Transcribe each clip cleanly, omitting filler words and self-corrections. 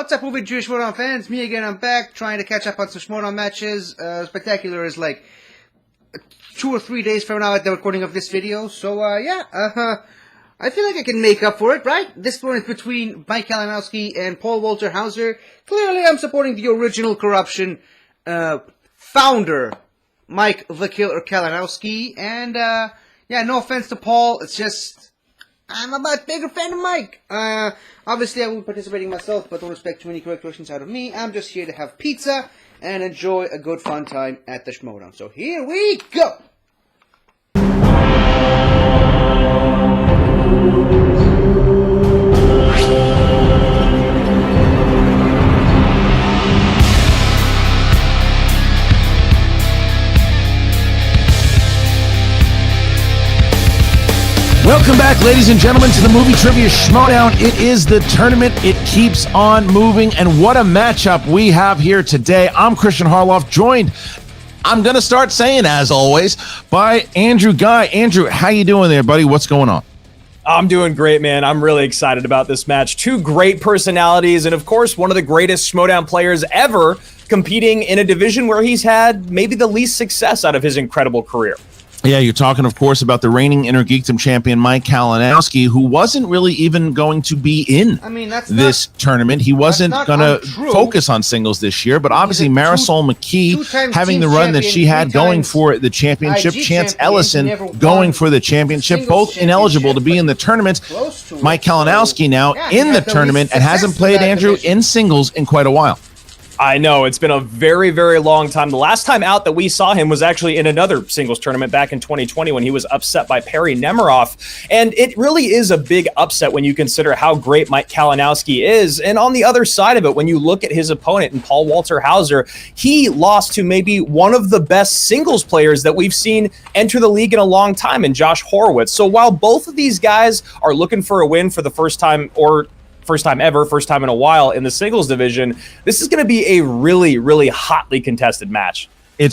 What's up, movie Jewish Schmoedown fans? Me again, I'm back, trying to catch up on some Schmoedown matches. Spectacular is like 2 or 3 days from now at the recording of this video, so I feel like I can make up for it, right? This one is between Mike Kalinowski and Paul Walter Hauser. Clearly I'm supporting the original corruption founder, Mike the Killer Kalinowski, and no offense to Paul, it's just I'm a much bigger fan of Mike. Obviously I won't be participating myself, but don't expect too many correct questions out of me. I'm just here to have pizza and enjoy a good fun time at the Schmoedown. So here we go! Welcome back, ladies and gentlemen, to the Movie Trivia Schmoedown. It is the tournament. It keeps on moving, and what a matchup we have here today. I'm Christian Harloff, joined, I'm going to start saying, as always, by Andrew Guy. Andrew, how you doing there, buddy? What's going on? I'm doing great, man. I'm really excited about this match. Two great personalities, and of course, one of the greatest Schmoedown players ever competing in a division where he's had maybe the least success out of his incredible career. Yeah, you're talking, of course, about the reigning Inner Geekdom champion, Mike Kalinowski, who wasn't really even going to be in this tournament. He wasn't going to focus on singles this year, but obviously Marisol McKee having the run that she had, going for the championship, Chance Ellison going for the championship, both ineligible to be in the tournament. Mike Kalinowski now in the tournament and hasn't played, Andrew, in singles in quite a while. I know, it's been a very, very long time. The last time out that we saw him was actually in another singles tournament back in 2020 when he was upset by Perry Nemiroff. And it really is a big upset when you consider how great Mike Kalinowski is. And on the other side of it, when you look at his opponent in Paul Walter Hauser, he lost to maybe one of the best singles players that we've seen enter the league in a long time in Josh Horowitz. So while both of these guys are looking for a win for the first time ever, first time in a while in the singles division, this is going to be a really, really hotly contested match.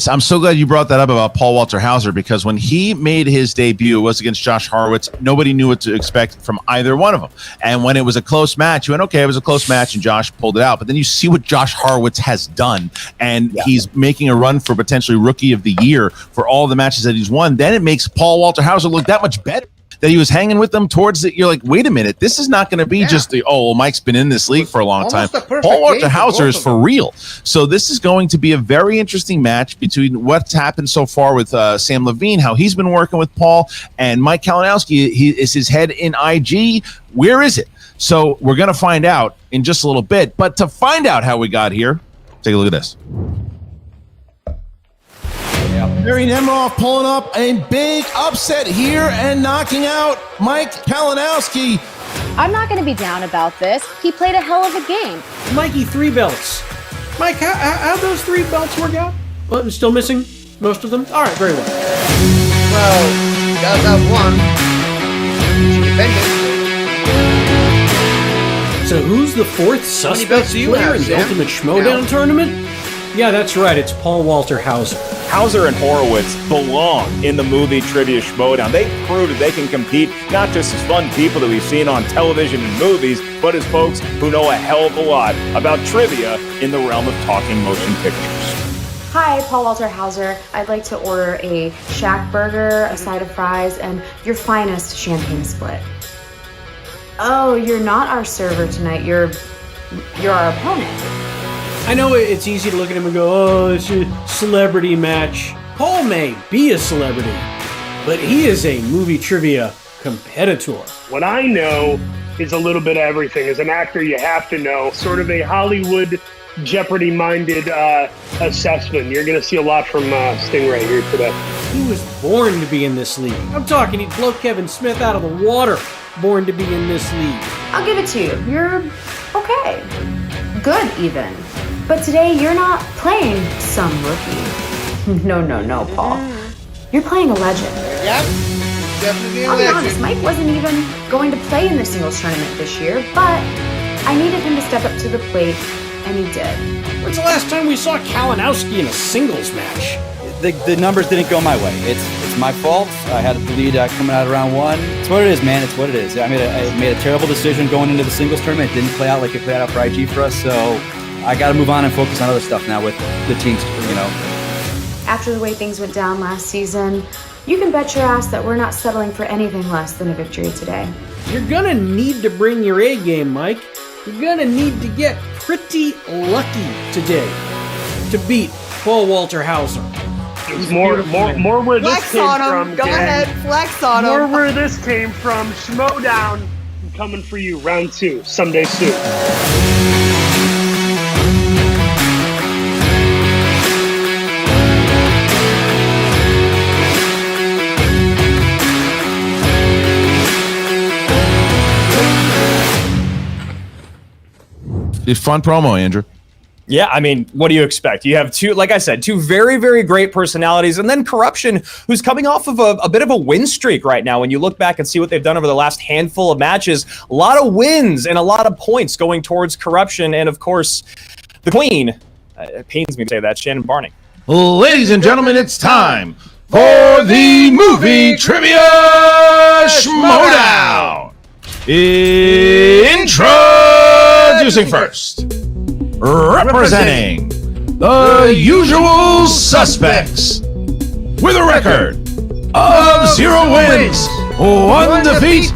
I'm so glad you brought that up about Paul Walter Hauser, because when he made his debut, it was against Josh Horowitz. Nobody knew what to expect from either one of them. And when it was a close match, you went, okay, it was a close match, and Josh pulled it out. But then you see what Josh Horowitz has done, and he's making a run for potentially Rookie of the Year for all the matches that he's won. Then it makes Paul Walter Hauser look that much better. That he was hanging with them towards it. You're like, wait a minute, this is not going to be just the, Mike's been in this league for a long time. Paul Walter Hauser is for real. So this is going to be a very interesting match between what's happened so far with Sam Levine, how he's been working with Paul, and Mike Kalinowski. He is his head in IG. Where is it? So we're going to find out in just a little bit. But to find out how we got here, take a look at this. Perry Nemiroff pulling up a big upset here and knocking out Mike Kalinowski. I'm not going to be down about this. He played a hell of a game. Mikey, 3 belts. Mike, how'd those 3 belts work out? Well, I'm still missing most of them? All right, very well. Well, he does have one. So who's the 4th suspect player in the Ultimate Schmoedown tournament? Yeah, that's right. It's Paul Walter Hauser. Hauser and Horowitz belong in the Movie Trivia Schmoedown. They proved that they can compete not just as fun people that we've seen on television and movies, but as folks who know a hell of a lot about trivia in the realm of talking motion pictures. Hi, Paul Walter Hauser. I'd like to order a shack burger, a side of fries, and your finest champagne split. Oh, you're not our server tonight. You're our opponent. I know it's easy to look at him and go, oh, it's a celebrity match. Paul may be a celebrity, but he is a movie trivia competitor. What I know is a little bit of everything. As an actor, you have to know. Sort of a Hollywood Jeopardy-minded assessment. You're going to see a lot from Stingray here today. He was born to be in this league. I'm talking, he'd blow Kevin Smith out of the water. Born to be in this league. I'll give it to you. You're okay. Good, even. But today, you're not playing some rookie. No, Paul. You're playing a legend. Yep, definitely a I'll be legend. honest, Mike wasn't even going to play in the singles tournament this year, but I needed him to step up to the plate, and he did. When's the last time we saw Kalinowski in a singles match? the numbers didn't go my way. It's my fault. I had the lead coming out of round one. It's what it is, man. It's what it is. I made a terrible decision going into the singles tournament. It didn't play out like it played out for IG for us. So I got to move on and focus on other stuff now with the teams, After the way things went down last season, you can bet your ass that we're not settling for anything less than a victory today. You're gonna need to bring your A game, Mike. You're gonna need to get pretty lucky today to beat Paul Walter Hauser. It's more where this Flex came on him. from. Go gang. ahead, flex on More him. where this came from. Schmoedown coming for you. Round 2, someday soon. Fun promo, Andrew. Yeah, I mean, what do you expect? You have two, like I said, two very, very great personalities, and then Corruption, who's coming off of a bit of a win streak right now. When you look back and see what they've done over the last handful of matches, a lot of wins and a lot of points going towards Corruption, and of course, the Queen. It pains me to say that, Shannon Barney. Ladies and gentlemen, it's time for the movie trivia Schmoedown. Introducing first, representing the usual suspects, with a record of 0 wins, 1 defeat,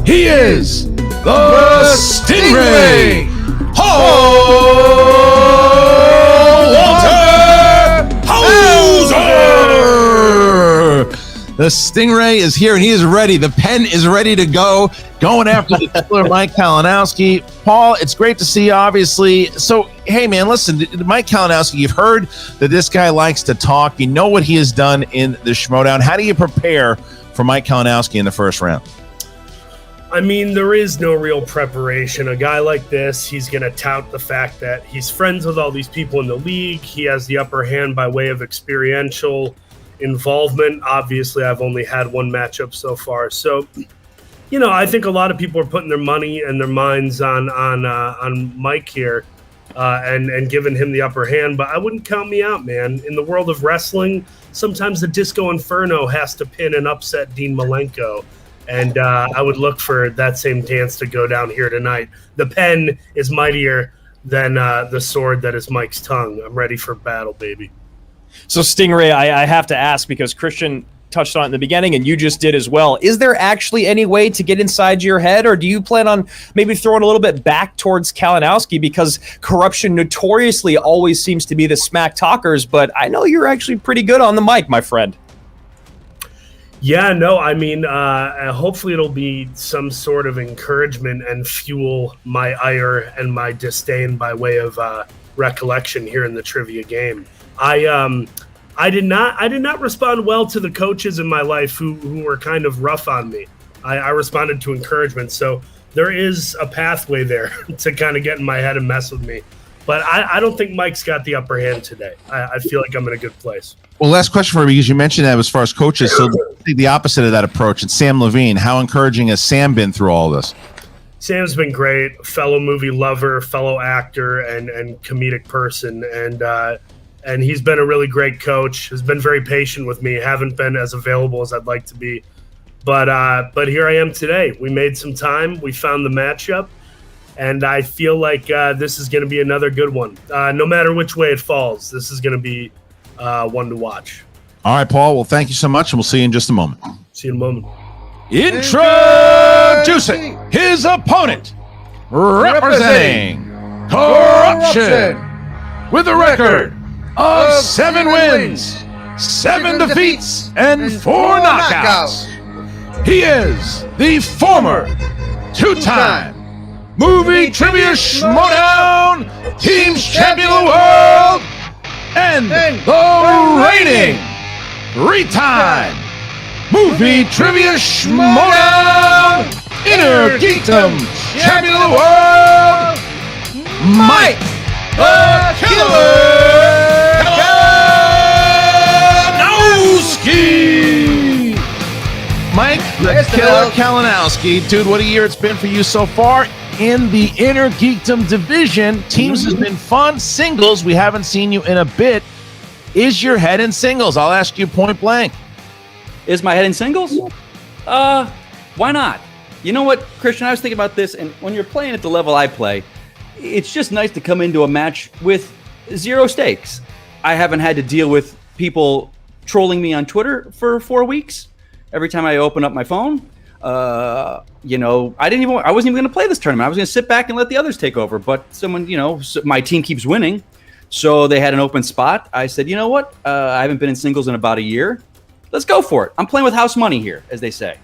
he is the Stingray, Paul Walter Hauser. The Stingray is here and he is ready. The pen is ready to go, going after the killer Mike Kalinowski. Paul, it's great to see you, obviously. So, hey, man, listen, Mike Kalinowski, you've heard that this guy likes to talk. You know what he has done in the Schmoedown. How do you prepare for Mike Kalinowski in the first round? I mean, there is no real preparation. A guy like this, he's going to tout the fact that he's friends with all these people in the league. He has the upper hand by way of experiential involvement. Obviously, I've only had one matchup so far. So, I think a lot of people are putting their money and their minds on Mike here and giving him the upper hand. But I wouldn't count me out, man. In the world of wrestling, sometimes the Disco Inferno has to pin and upset Dean Malenko. And I would look for that same dance to go down here tonight. The pen is mightier than the sword that is Mike's tongue. I'm ready for battle, baby. So, Stingray, I have to ask, because Christian touched on it in the beginning and you just did as well. Is there actually any way to get inside your head, or do you plan on maybe throwing a little bit back towards Kalinowski, because Corruption notoriously always seems to be the smack talkers, but I know you're actually pretty good on the mic, my friend. Yeah, no, I mean, hopefully it'll be some sort of encouragement and fuel my ire and my disdain by way of recollection here in the trivia game. I did not respond well to the coaches in my life who were kind of rough on me. I responded to encouragement. So there is a pathway there to kind of get in my head and mess with me. But I don't think Mike's got the upper hand today. I feel like I'm in a good place. Well, last question for me, because you mentioned that as far as coaches. So the opposite of that approach, it's Sam Levine. How encouraging has Sam been through all this? Sam's been great, fellow movie lover, fellow actor, and comedic person. And he's been a really great coach. Has been very patient with me. Haven't been as available as I'd like to be, but here I am today. We made some time. We found the matchup, and I feel like this is going to be another good one. No matter which way it falls, this is going to be one to watch. All right, Paul. Well, thank you so much, and we'll see you in just a moment. See you in a moment. Introducing his opponent, representing Corruption, with a record of 7 wins, 7 defeats, and 4 knockouts. He is the former 2-time Movie Trivia Schmoedown Teams Champion of the World and the reigning 3-time Movie Trivia Schmoedown Inner Geekdom Champion of the World, Mike the Killer Kalinowski. Mike the Killer Kalinowski. Dude, what a year it's been for you so far in the Inner Geekdom division. Teams has been fun. Singles, we haven't seen you in a bit. Is your head in singles? I'll ask you point blank. Is my head in singles? Why not? You know what, Christian? I was thinking about this, and when you're playing at the level I play, it's just nice to come into a match with 0 stakes. I haven't had to deal with people trolling me on Twitter for 4 weeks. Every time I open up my phone, I wasn't even going to play this tournament. I was going to sit back and let the others take over. But someone, my team keeps winning, so they had an open spot. I said, you know what? I haven't been in singles in about a year. Let's go for it. I'm playing with house money here, as they say.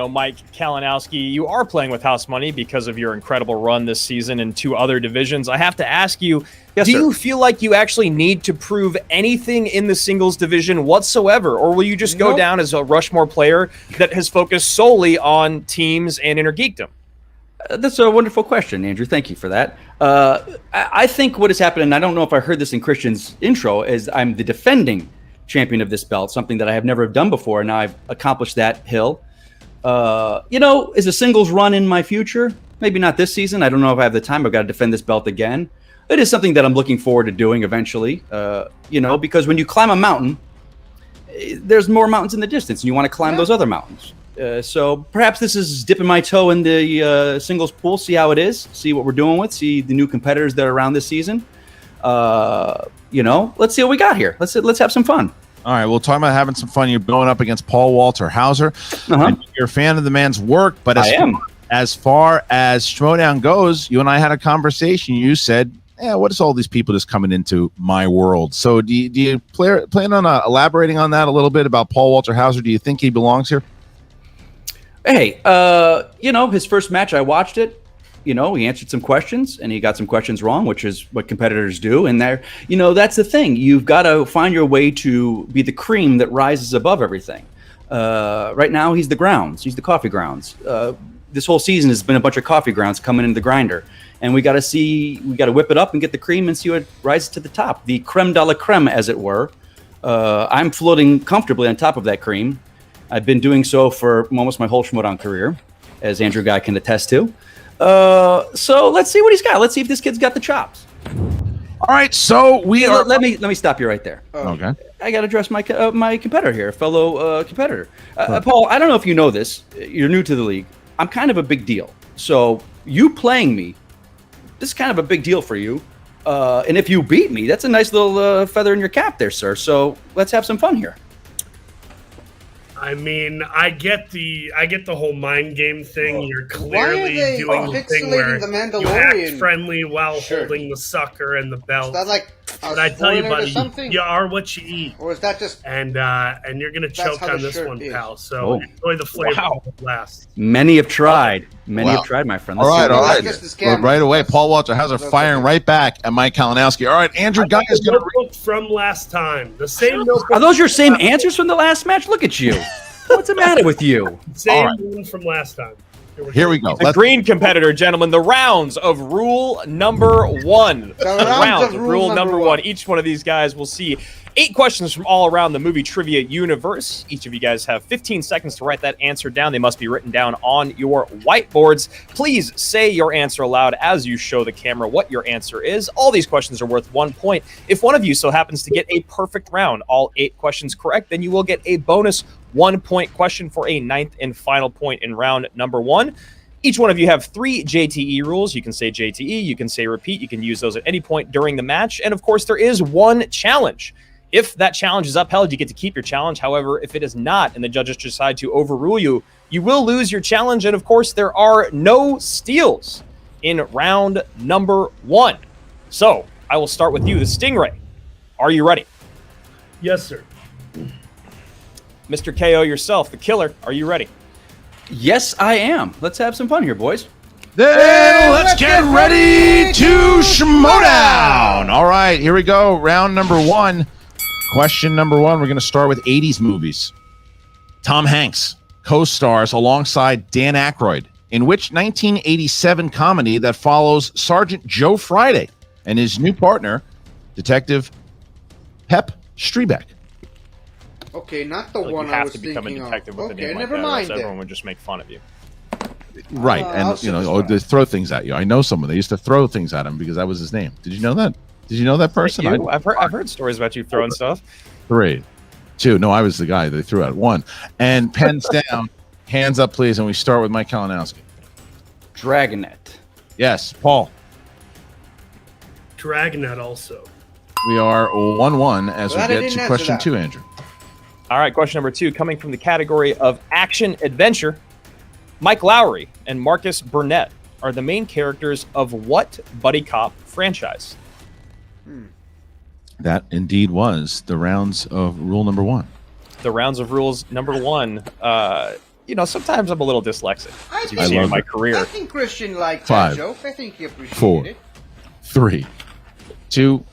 Mike Kalinowski, you are playing with house money because of your incredible run this season in 2 other divisions. I have to ask you, do you feel like you actually need to prove anything in the singles division whatsoever? Or will you just go down as a Rushmore player that has focused solely on teams and inner geekdom? That's a wonderful question, Andrew. Thank you for that. I think what has happened, and I don't know if I heard this in Christian's intro, is I'm the defending champion of this belt, something that I have never done before. Now I've accomplished that hill. Is a singles run in my future? Maybe not this season. I don't know if I have the time. I've got to defend this belt again. It is something that I'm looking forward to doing eventually, because when you climb a mountain, there's more mountains in the distance, and you want to climb those other mountains. So perhaps this is dipping my toe in the singles pool, see how it is, see what we're doing with, see the new competitors that are around this season. Let's see what we got here. Let's have some fun. All right, we'll talk about having some fun. You're going up against Paul Walter Hauser. You're a fan of the man's work, but as far as Schmoedown goes, you and I had a conversation. You said, what is all these people just coming into my world? So do you plan on elaborating on that a little bit about Paul Walter Hauser? Do you think he belongs here? Hey, his first match, I watched it. He answered some questions, and he got some questions wrong, which is what competitors do. And that's the thing. You've got to find your way to be the cream that rises above everything. Right now, he's the grounds. He's the coffee grounds. This whole season has been a bunch of coffee grounds coming into the grinder. And we got to whip it up and get the cream and see what rises to the top. The creme de la creme, as it were. I'm floating comfortably on top of that cream. I've been doing so for almost my whole Schmoedown career, as Andrew Guy can attest to. So let's see what he's got. Let's see if this kid's got the chops. All right, so Let me stop you right there. Okay. I got to address my competitor here, fellow competitor. Paul, I don't know if you know this. You're new to the league. I'm kind of a big deal. So you playing me, this is kind of a big deal for you. And if you beat me, that's a nice little feather in your cap there, sir. So let's have some fun here. I mean, I get the whole mind game thing. You're clearly doing the thing where you act friendly while holding the sucker and the belt. Is that like but I tell you, buddy, you are what you eat. Or is that just... And you're going to choke on this one, pal. So enjoy the flavor of the last. Many have tried. Many have tried, my friend. All right. Right away, Paul Walter Hauser firing right back at Mike Kalinowski. All right, Andrew Guy is going to... from last time. The same notebook. Are those your same answers from the last match? Look at you. What's the matter with you? Same one from last time. Here we go. The green competitor, gentlemen, the rounds of rule number 1. The rounds of rule number 1. Each one of these guys will see 8 questions from all around the movie trivia universe. Each of you guys have 15 seconds to write that answer down. They must be written down on your whiteboards. Please say your answer aloud as you show the camera what your answer is. All these questions are worth 1 point. If one of you so happens to get a perfect round, all 8 questions correct, then you will get a bonus 1-point question for a 9th and final point in round number 1. Each one of you have 3 JTE rules. You can say JTE, you can say repeat, you can use those at any point during the match. And of course, there is 1 challenge. If that challenge is upheld, you get to keep your challenge. However, if it is not and the judges decide to overrule you, you will lose your challenge. And of course, there are no steals in round number 1. So I will start with you, the Stingray. Are you ready? Yes, sir. Mr. KO yourself, the Killer. Are you ready? Yes, I am. Let's have some fun here, boys. Then let's get ready to Schmoedown. All right, here we go. Round number 1. Question number 1. We're going to start with 80s movies. Tom Hanks co-stars alongside Dan Aykroyd in which 1987 comedy that follows Sergeant Joe Friday and his new partner, Detective Pep Strebeck? Okay, not the one I I was was thinking of. You have to become a detective with a name never like that, mind else everyone would just make fun of you. Right, and they throw things at you. I know someone. They used to throw things at him because that was his name. Did you know that? Did you know that person? I've heard stories about you throwing stuff. 3, 2. No, I was the guy they threw out. 1. And pens down. Hands up, please. And we start with Mike Kalinowski. Dragnet. Yes, Paul. Dragnet also. We are 1-1 as Glad we I get didn't to answer question that. 2, Andrew. All right, question number 2, coming from the category of action adventure. Mike Lowry and Marcus Burnett are the main characters of what buddy cop franchise? That indeed was the rounds of rule number 1. The rounds of rules number 1. Sometimes I'm a little dyslexic, as you've I seen in love my it. career. I think Christian liked 5, that joke. I think he appreciated 4, it. 3, 2,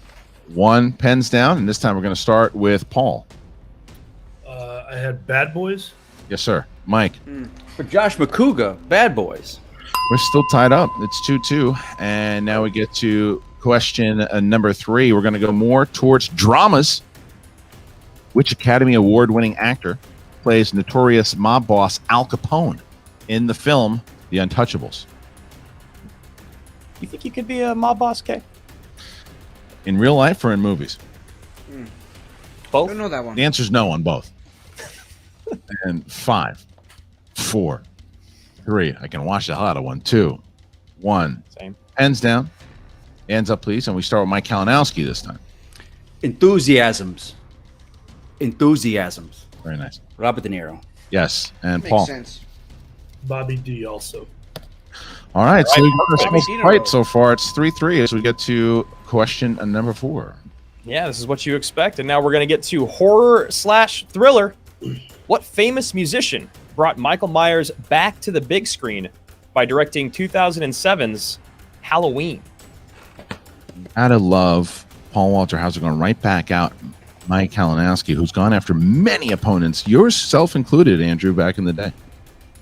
1. Pens down. And this time we're going to start with Paul. I had Bad Boys. Yes, sir. Mike. For Josh McCouga, Bad Boys. We're still tied up. It's 2-2. And now we get to question number 3. We're going to go more towards dramas. Which Academy Award-winning actor plays notorious mob boss Al Capone in the film The Untouchables? You think you could be a mob boss, Kay? In real life or in movies? Both? Don't know that one. The answer is no on both. And 5, 4, 3. I can watch the hell out of 1. 2, 1. Same. Pens down. Hands up, please. And we start with Mike Kalinowski this time. Enthusiasms. Very nice. Robert De Niro. Yes. And Makes Paul. sense. Bobby D also. All right. So we've got Bobby ourselves Dino. right so far. It's 3-3 as we get to question number 4. Yeah, this is what you expect. And now we're going to get to horror/thriller. What famous musician brought Michael Myers back to the big screen by directing 2007's Halloween? Gotta love Paul Walter Hauser going right back out. Mike Kalinowski, who's gone after many opponents, yourself included, Andrew, back in the day.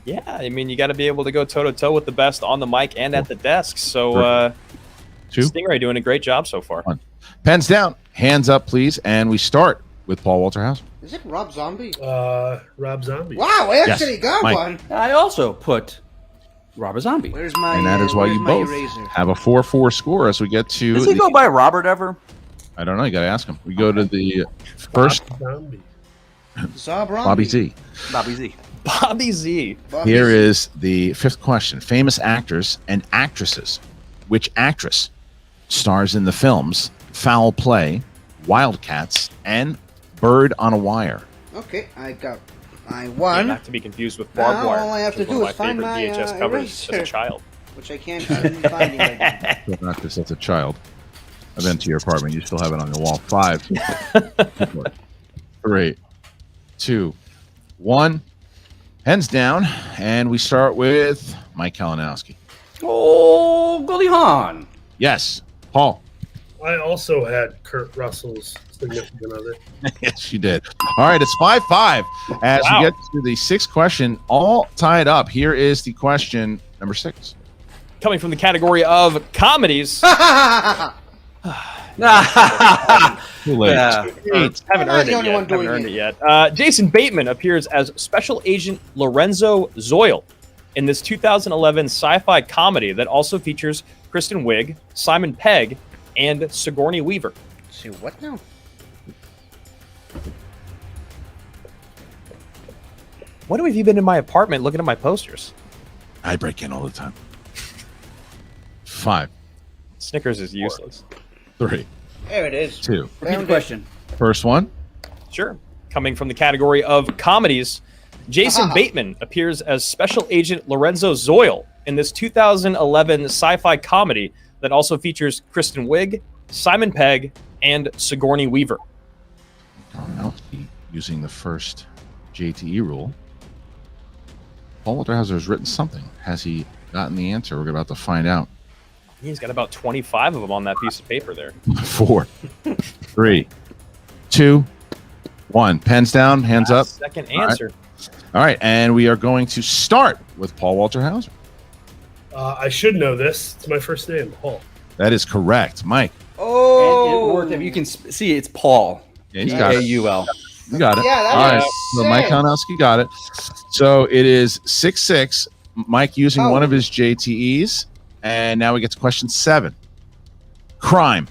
Yeah, I mean, you got to be able to go toe-to-toe with the best on the mic and at the desk. So, 2, Stingray doing a great job so far. 1. Pens down. Hands up, please. And we start with Paul Walter Hauser. Is it Rob Zombie? Rob Zombie. Wow, I actually got Mike. one. I also put Robert Zombie. Where's my? And that is why where's you my both eraser? have a 4-4 score as we get to. Does he go by Robert ever? I don't know. You got to ask him. We go to the first Zombie. Zob Bobby Z. Bobby Z. Bobby Z. Bobby Here Z. is the 5th question. Famous actors and actresses. Which actress stars in the films Foul Play, Wildcats, and Bird on a Wire? Okay, I got my Yeah, one, not to be confused with Barbed Now Wire. all I have which to was one do of my is find favorite my, VHS covers as a eraser. child. which I can't find right now. Not just as a child. I've been to your apartment. You still have it on your wall. 5, 4, 3, 2, 1. Hands down. And we start with Mike Kalinowski. Oh, Goldie Hawn. Yes. Paul. I also had Kurt Russell's significant other. Yes, you did. All right, it's 5-5 as Wow. we get to the 6th question, all tied up. Here is the question number 6. Coming from the category of comedies. Too late. Yeah. Eight. Haven't I'm not earned the it only yet. one doing Haven't earned it. it yet. Jason Bateman appears as Special Agent Lorenzo Zoyle in this 2011 sci-fi comedy that also features Kristen Wiig, Simon Pegg, and Sigourney Weaver. See what now? When have you been in my apartment looking at my posters? I break in all the time. 5, Snickers is useless. 3, There it is. 2. Repeat the Found it. question. First one. Sure. Coming from the category of comedies, Jason Bateman appears as Special Agent Lorenzo Zoyle in this 2011 sci-fi comedy that also features Kristen Wiig, Simon Pegg, and Sigourney Weaver. Kalinowski using the first JTE rule. Paul Walter Hauser has written something. Has he gotten the answer? We're about to find out. He's got about 25 of them on that piece of paper there. 4, 3, 2, 1. Pens down, hands up. Second All right. answer. All right, and we are going to start with Paul Walter Hauser. I should know this. It's my first name, Paul. That is correct. Mike. And Oh, it worked. If you can see, it's Paul. Yeah, he's got it. P-A-U-L. You got it. Yeah, that All right. makes So Mike sense. Kalinowski got it. So it is 6-6. Mike using one of his JTEs. And now we get to question 7. Crime.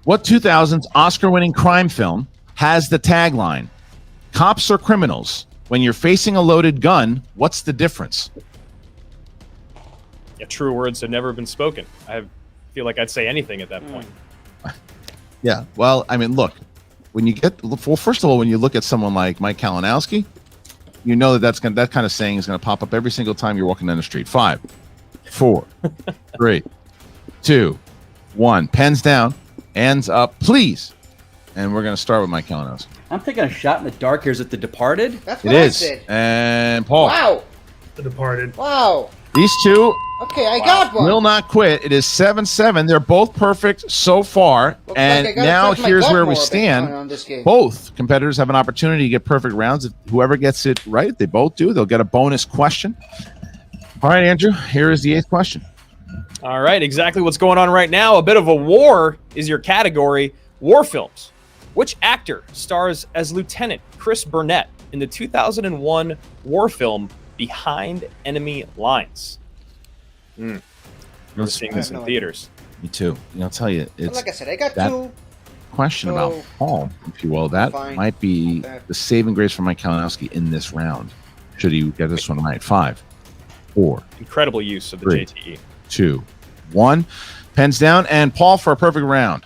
What 2000s Oscar-winning crime film has the tagline, "Cops are criminals. When you're facing a loaded gun, what's the difference?" Yeah, true words have never been spoken. I feel like I'd say anything at that point. Yeah, well, I mean, look, when you get, well, first of all, when you look at someone like Mike Kalinowski, you know that that kind of saying is going to pop up every single time you're walking down the street. 5, 4, 3, 2, 1. Pens down, hands up, please. And we're going to start with Mike Kalinowski. I'm taking a shot in the dark here. Is it The Departed? That's It what I is. said. And Paul. Wow. The Departed. Wow. These two Okay, I got one. will not quit. It is 7-7. They're both perfect so far. Looks And like I gotta now touch my here's gut where more we a bit stand. on this game. Both competitors have an opportunity to get perfect rounds. If whoever gets it right, if they both do, they'll get a bonus question. All right, Andrew, here is the 8th question. All right, exactly what's going on right now. A bit of a war is your category. War films. Which actor stars as Lieutenant Chris Burnett in the 2001 war film Behind Enemy Lines? We're seeing this in theaters. Me too. I'll tell you, But it's like I said, I got that 2. question So, about Paul, if you will. That fine. might be That- the saving grace for Mike Kalinowski in this round. Should he get this one right? 5, 4, Incredible use of the 3, JTE. 2, 1. Pens down, and Paul for a perfect round.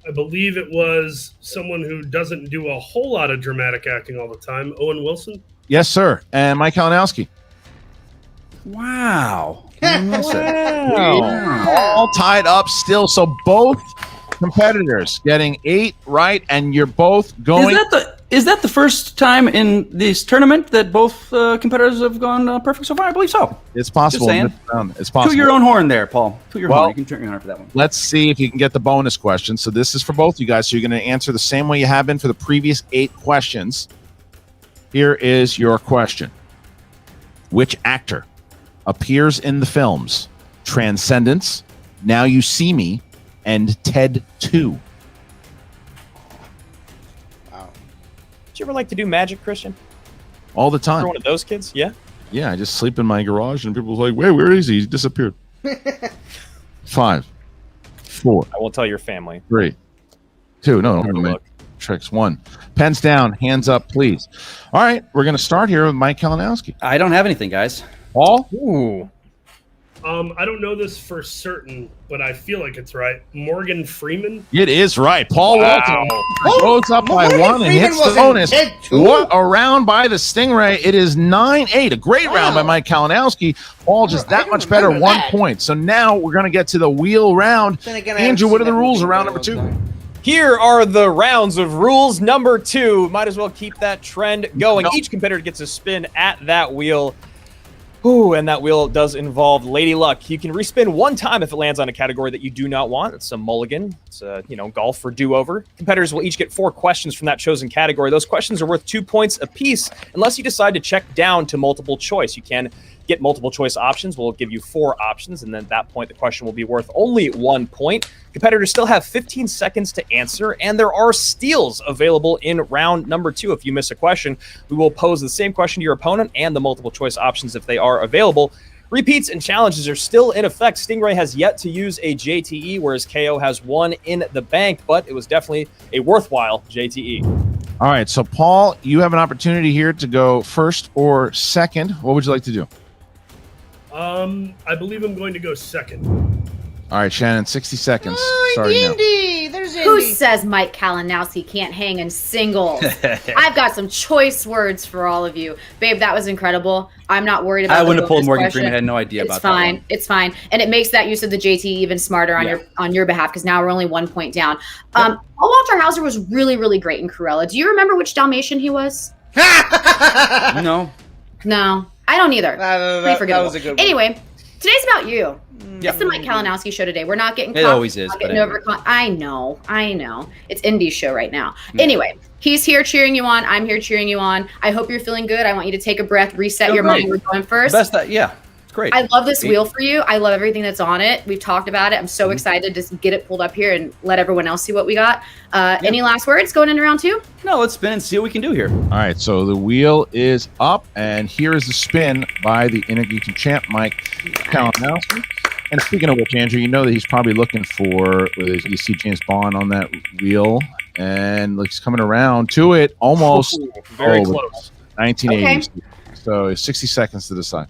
I believe it was someone who doesn't do a whole lot of dramatic acting all the time. Owen Wilson. Yes, sir. And Mike Kalinowski. Wow. All tied up still. So both competitors getting 8 right, and you're both going. Is that the first time in this tournament that both competitors have gone perfect so far? I believe so. It's possible. Just saying. In this round. It's possible. Toot your own horn there, Paul. Toot your Well- horn. You can turn your horn for that one. Let's see if you can get the bonus question. So this is for both you guys. So you're going to answer the same way you have been for the previous 8 questions. Here is your question. Which actor appears in the films Transcendence, Now You See Me, and Ted 2? Did you ever like to do magic, Christian? All the You're time. one of those kids? Yeah. Yeah, I just sleep in my garage and people are like, wait, where is he? He disappeared. 5, 4, I won't tell your family. 3, 2. No, Hard to no, look. tricks. 1. Pens down, hands up, please. All right, we're going to start here with Mike Kalinowski. I don't have anything, guys. Paul? Ooh. I don't know this for certain, but I feel like it's right. Morgan Freeman. It is right. Paul Walton goes up by Morgan 1 and Freeman hits the was in bonus. Ted 2? What a round by the Stingray. It is 9-8. A great round by Mike Kalinowski. Paul just that I much don't better, remember 1 that. point. So now we're going to get to the wheel round. Then again, I Andrew, haven't what are seen the that rules movie of round in a number 2? long time. Here are the rounds of rules number 2. Might as well keep that trend going. No. Each competitor gets a spin at that wheel. Ooh, and that wheel does involve Lady Luck. You can respin 1 time if it lands on a category that you do not want. It's a mulligan. It's a, golf for do-over. Competitors will each get 4 questions from that chosen category. Those questions are worth 2 points apiece unless you decide to check down to multiple choice. You can get multiple choice options. We'll give you 4 options, and then at that point, the question will be worth only 1 point. Competitors still have 15 seconds to answer, and there are steals available in round number 2. If you miss a question, we will pose the same question to your opponent and the multiple choice options if they are available. Repeats and challenges are still in effect. Stingray has yet to use a JTE, whereas KO has 1 in the bank, but it was definitely a worthwhile JTE. All right, so Paul, you have an opportunity here to go first or second. What would you like to do? I believe I'm going to go second. All right, Shannon, 60 seconds. Oh, Starting now. Indy! There's Who Indy. says Mike Kalinowski can't hang in singles? I've got some choice words for all of you. Babe, that was incredible. I'm not worried about I the wouldn't have pulled bonus Morgan question. Freeman. I had no idea It's about fine. that one. It's fine. And it makes that use of the JT even smarter on Yeah. your behalf because now we're only 1 point down. Paul Walter Hauser was really, really great in Cruella. Do you remember which Dalmatian he was? No. No, I don't either. That Pretty forgettable. was a good one. Anyway, today's about you. Yeah. It's the Mike Kalinowski show today. We're not getting It caught. always is, Not but getting anyway. I know. It's Indy's show right now. Anyway, he's here cheering you on. I'm here cheering you on. I hope you're feeling good. I want you to take a breath, reset your great. mind. We're going first. Best that, yeah. It's great. I love this wheel for you. I love everything that's on it. We've talked about it. I'm so excited to get it pulled up here and let everyone else see what we got. Any last words going into round 2? No, let's spin and see what we can do here. All right, so the wheel is up, and here is the spin by the Intergeek champ, Mike Kalinowski. And speaking of which, Andrew, you know that he's probably looking for. You see James Bond on that reel, and he's coming around to it almost. Very close. 1980s. Okay. So 60 seconds to decide.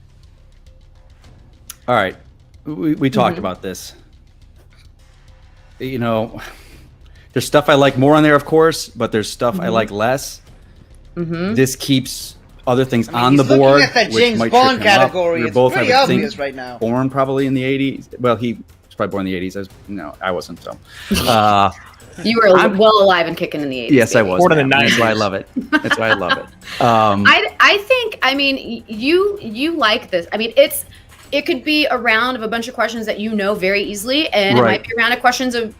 All right, we talked about this. You know, there's stuff I like more on there, of course, but there's stuff I like less. This keeps other things on the board. At that which James might Bond trip him up. category, We're it's both, pretty I would think, obvious right now. Born probably in the 80s. Well, he was probably born in the 80s. I wasn't. So, you were well alive and kicking in the 80s. Yes, baby. I was. Born in the 90s. That's why I love it. That's why I love it. I think. I mean, you like this. I mean, it could be a round of a bunch of questions that you know very easily, and it might be a round of questions of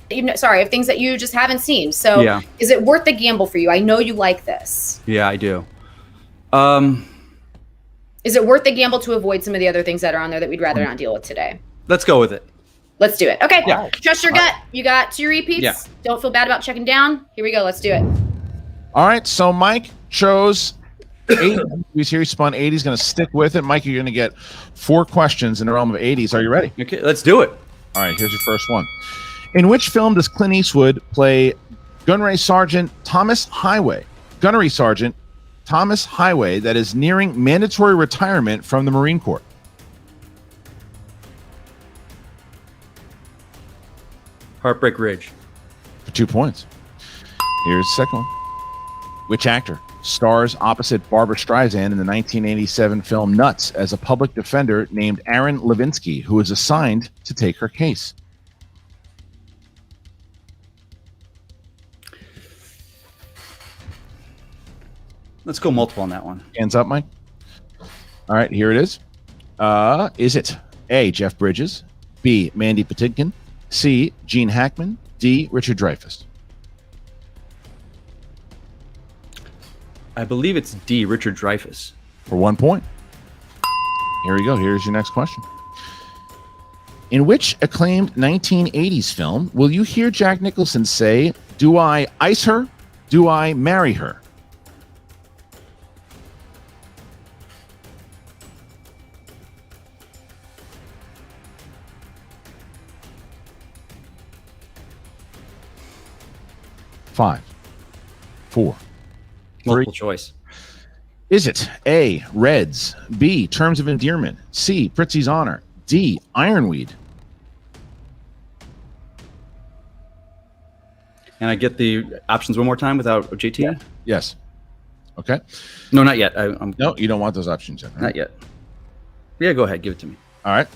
things that you just haven't seen. So, is it worth the gamble for you? I know you like this. Yeah, I do. Is it worth the gamble to avoid some of the other things that are on there that we'd rather not deal with today? Let's go with it. Let's do it. Okay. Yeah. Trust your gut. You got 2 repeats. Yeah. Don't feel bad about checking down. Here we go. Let's do it. All right. So Mike chose 8 movies here. He spun 80. He's going to stick with it. Mike, you're going to get 4 questions in the realm of 80s. Are you ready? Okay, let's do it. All right. Here's your first one. In which film does Clint Eastwood play Gunnery Sergeant Thomas Highway? Gunnery Sergeant Thomas Highway that is nearing mandatory retirement from the Marine Corps. Heartbreak Ridge. For 2 points. Here's the second one. Which actor stars opposite Barbara Streisand in the 1987 film Nuts as a public defender named Aaron Levinsky, who is assigned to take her case? Let's go multiple on that one. Hands up, Mike. All right, here it is. Is it A, Jeff Bridges, B, Mandy Patinkin, C, Gene Hackman, D, Richard Dreyfuss? I believe it's D, Richard Dreyfuss. For 1 point. Here we go. Here's your next question. In which acclaimed 1980s film will you hear Jack Nicholson say, "Do I ice her? Do I marry her?" Five, 4, 3. Multiple choice. Is it A, Reds, B, Terms of Endearment, C, Pritzi's Honor, D, Ironweed? Can I get the options one more time without JT? Yeah. Yes. Okay. No, not yet. No, you don't want those options yet. Right? Not yet. Yeah, go ahead. Give it to me. All right.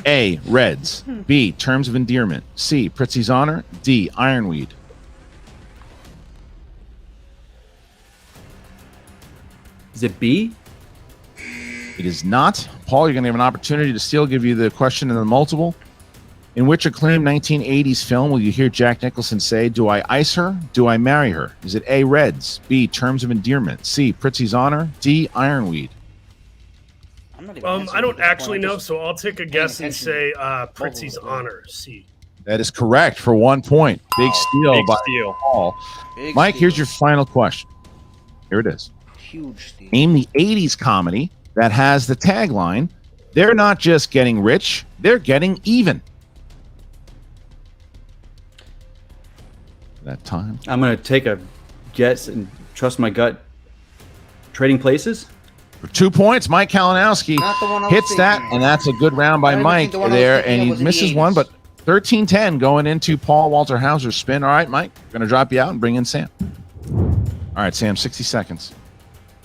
A, Reds, B, Terms of Endearment, C, Pritzi's Honor, D, Ironweed. Is it B? It is not. Paul, you're going to have an opportunity to still give you the question and the multiple. In which acclaimed 1980s film will you hear Jack Nicholson say, "Do I ice her? Do I marry her?" Is it A, Reds, B, Terms of Endearment, C, Pritzi's Honor, D, Ironweed? I don't actually know, so I'll take a guess and say Pritzi's Honor, C. That is correct for 1 point. Big steal by Paul. Mike, here's your final question. Here it is. Huge steal. Name the 80s comedy that has the tagline, "They're not just getting rich, they're getting even." That time. I'm going to take a guess and trust my gut. Trading Places? For 2 points, Mike Kalinowski Not the one I was hits that, thinking. and that's a good round by I don't Mike think the one I was there, thinking and he was in the misses 80s. one, but 13-10 going into Paul Walter Hauser's spin. All right, Mike, going to drop you out and bring in Sam. All right, Sam, 60 seconds.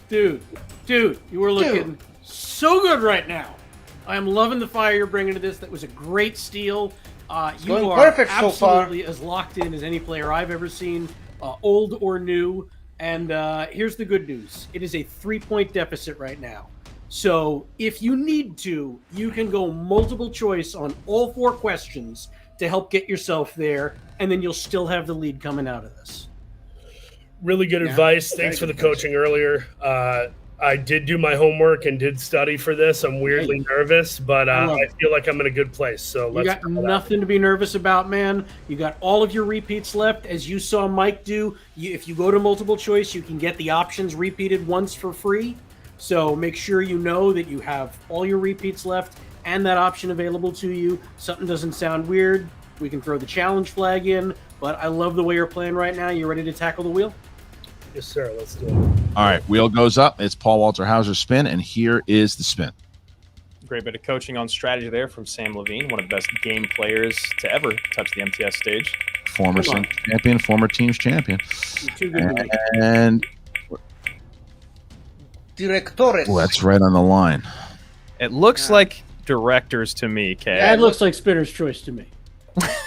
Dude, you were looking so good right now. I am loving the fire you're bringing to this. That was a great steal. You going are perfect so far. absolutely as locked in as any player I've ever seen, old or new. And here's the good news. It is a 3-point deficit right now. So if you need to, you can go multiple choice on all 4 questions to help get yourself there, and then you'll still have the lead coming out of this. Really good advice. Thanks for the coaching earlier. I did do my homework and did study for this. I'm weirdly nervous, but I feel like I'm in a good place. So You got nothing to be nervous about, man. You got all of your repeats left. As you saw Mike do, if you go to multiple choice, you can get the options repeated once for free. So make sure you know that you have all your repeats left and that option available to you. Something doesn't sound weird, we can throw the challenge flag in. But I love the way you're playing right now. You ready to tackle the wheel? Yes, sir. Let's do it. All right, wheel goes up. It's Paul Walter Hauser's spin, and here is the spin. Great bit of coaching on strategy there from Sam Levine, one of the best game players to ever touch the MTS stage. Former singles champion, former teams champion. You're too good to me. And Directores. that's right on the line. It looks like directors to me, Kay. That looks like Spinner's Choice to me.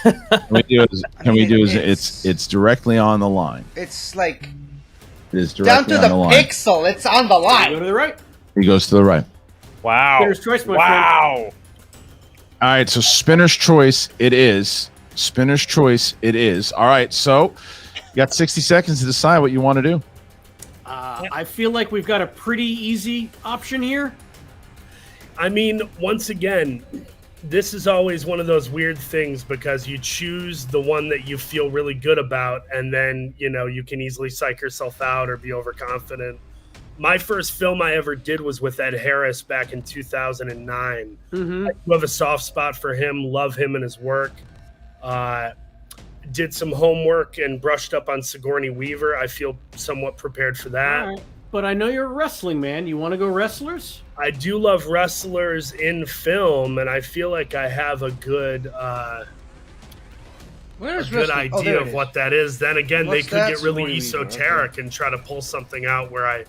Can we do is it's directly on the line. It's like It is down directly to on the the line. pixel. It's on the Go line. to the right. He goes to the right. Wow. Spinner's Choice, my friend. Wow. All right, so spinner's choice it is. Spinner's choice it is. All right, so you got 60 seconds to decide what you want to do. I feel like we've got a pretty easy option here. I mean, once again, this is always one of those weird things because you choose the one that you feel really good about, and then, you know, you can easily psych yourself out or be overconfident. My first film I ever did was with Ed Harris back in 2009. Mm-hmm. I do have a soft spot for him, love him and his work. Did some homework and brushed up on Sigourney Weaver. I feel somewhat prepared for that. All right. But I know you're a wrestling man. You want to go wrestlers? I do love wrestlers in film, and I feel like I have a good Where's good wrestling? idea there it of is. what that is. Then again, What's they could that? get really Sigourney Weaver, esoteric and try to pull something out where I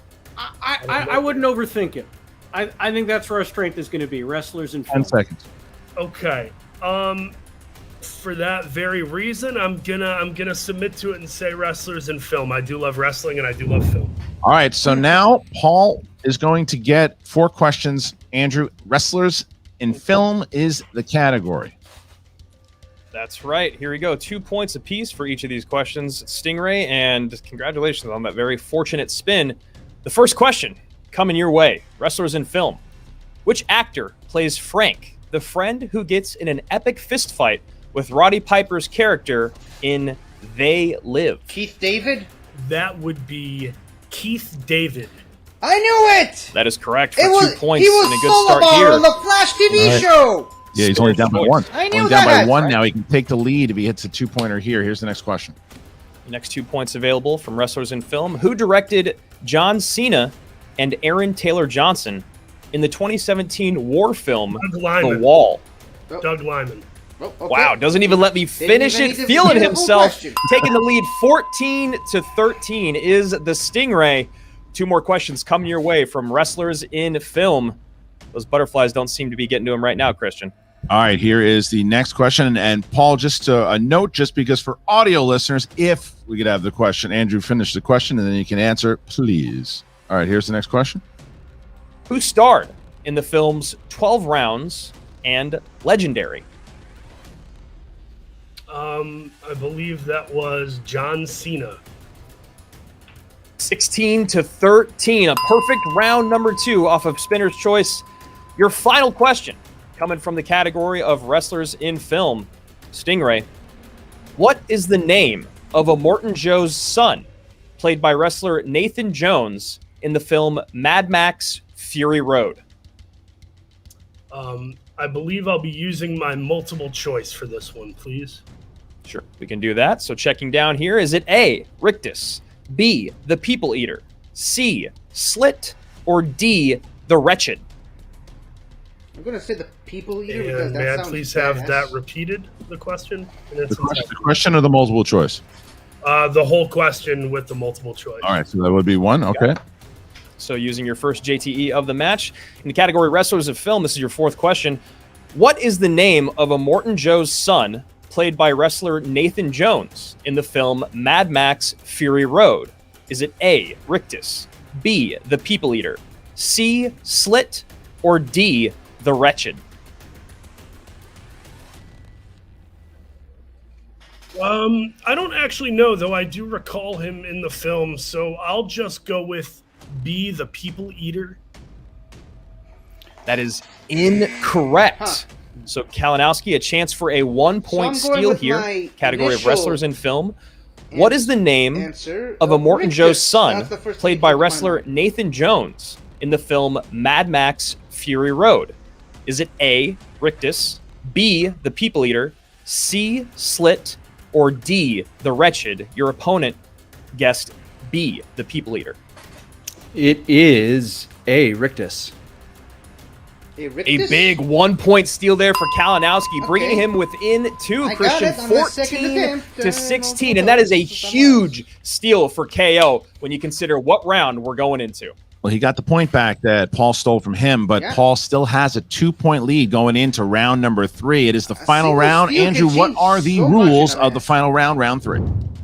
wouldn't overthink it. I think that's where our strength is going to be, wrestlers and 10 film. seconds. Okay. For that very reason, I'm gonna submit to it and say wrestlers in film. I do love wrestling and I do love film. All right, so now Paul is going to get 4 questions. Andrew, wrestlers in film is the category. That's right. Here we go. 2 points apiece for each of these questions. Stingray, and congratulations on that very fortunate spin. The first question coming your way. Wrestlers in film. Which actor plays Frank, the friend who gets in an epic fist fight with Roddy Piper's character in They Live? Keith David? That would be Keith David. I knew it! That is correct for It was, 2 points he was and a good start Solobar here. on the Flash TV Right. show! Yeah, he's only down by 1. I knew only down by that, 1 right? now. He can take the lead if he hits a 2-pointer here. Here's the next question. The next 2 points available from wrestlers in film. Who directed John Cena and Aaron Taylor Johnson in the 2017 war film Doug The Lyman. Wall? Doug Lyman. Oh, okay. Wow, doesn't even let me finish even it. need to Feeling hear the full himself, question. taking the lead 14-13 is the Stingray. 2 more questions coming your way from wrestlers in film. Those butterflies don't seem to be getting to him right now, Christian. All right, here is the next question. And Paul, just a note, just because for audio listeners, if we could have the question, Andrew, finish the question, and then you can answer, please. All right, here's the next question. Who starred in the films 12 Rounds and Legendary? I believe that was John Cena. 16-13, a perfect round number 2 off of Spinner's Choice. Your final question, coming from the category of wrestlers in film. Stingray, what is the name of a Morton Joe's son, played by wrestler Nathan Jones, in the film Mad Max Fury Road? I believe I'll be using my multiple choice for this one, please. Sure, we can do that. So checking down here, is it A, Rictus, B, the People Eater, C, Slit, or D, the Wretched? I'm going to say the People Eater because And that may I sounds please have badass. that repeated, the question? In its The question or the multiple choice? the whole question with the multiple choice. All right, so that would be 1. Okay. So using your first JTE of the match. In the category wrestlers of film, this is your 4th question. What is the name of a Morton Joe's son, played by wrestler Nathan Jones, in the film Mad Max Fury Road? Is it A, Rictus, B, the People Eater, C, Slit, or D, the Wretched? I don't actually know, though I do recall him in the film, so I'll just go with B, the People Eater. That is incorrect. So Kalinowski, a chance for a 1-point So I'm going steal with here. my Category of initial wrestlers in film. What is the name answer of a Morton Rictus. Joe's son, That's the first played thing by that came to my wrestler mind. Nathan Jones, in the film Mad Max Fury Road? Is it A, Rictus, B, the People Eater, C, Slit, or D, the Wretched? Your opponent guessed B, the People Eater. It is A, Rictus. A big 1 point steal there for Kalinowski, bringing him within two, Christian, 14 to 16. And that is a huge steal for KO when you consider what round we're going into. Well, he got the point back that Paul stole from him, but Paul still has a 2-point lead going into round number 3. It is the final round. Andrew, what are the rules of the final round, round 3?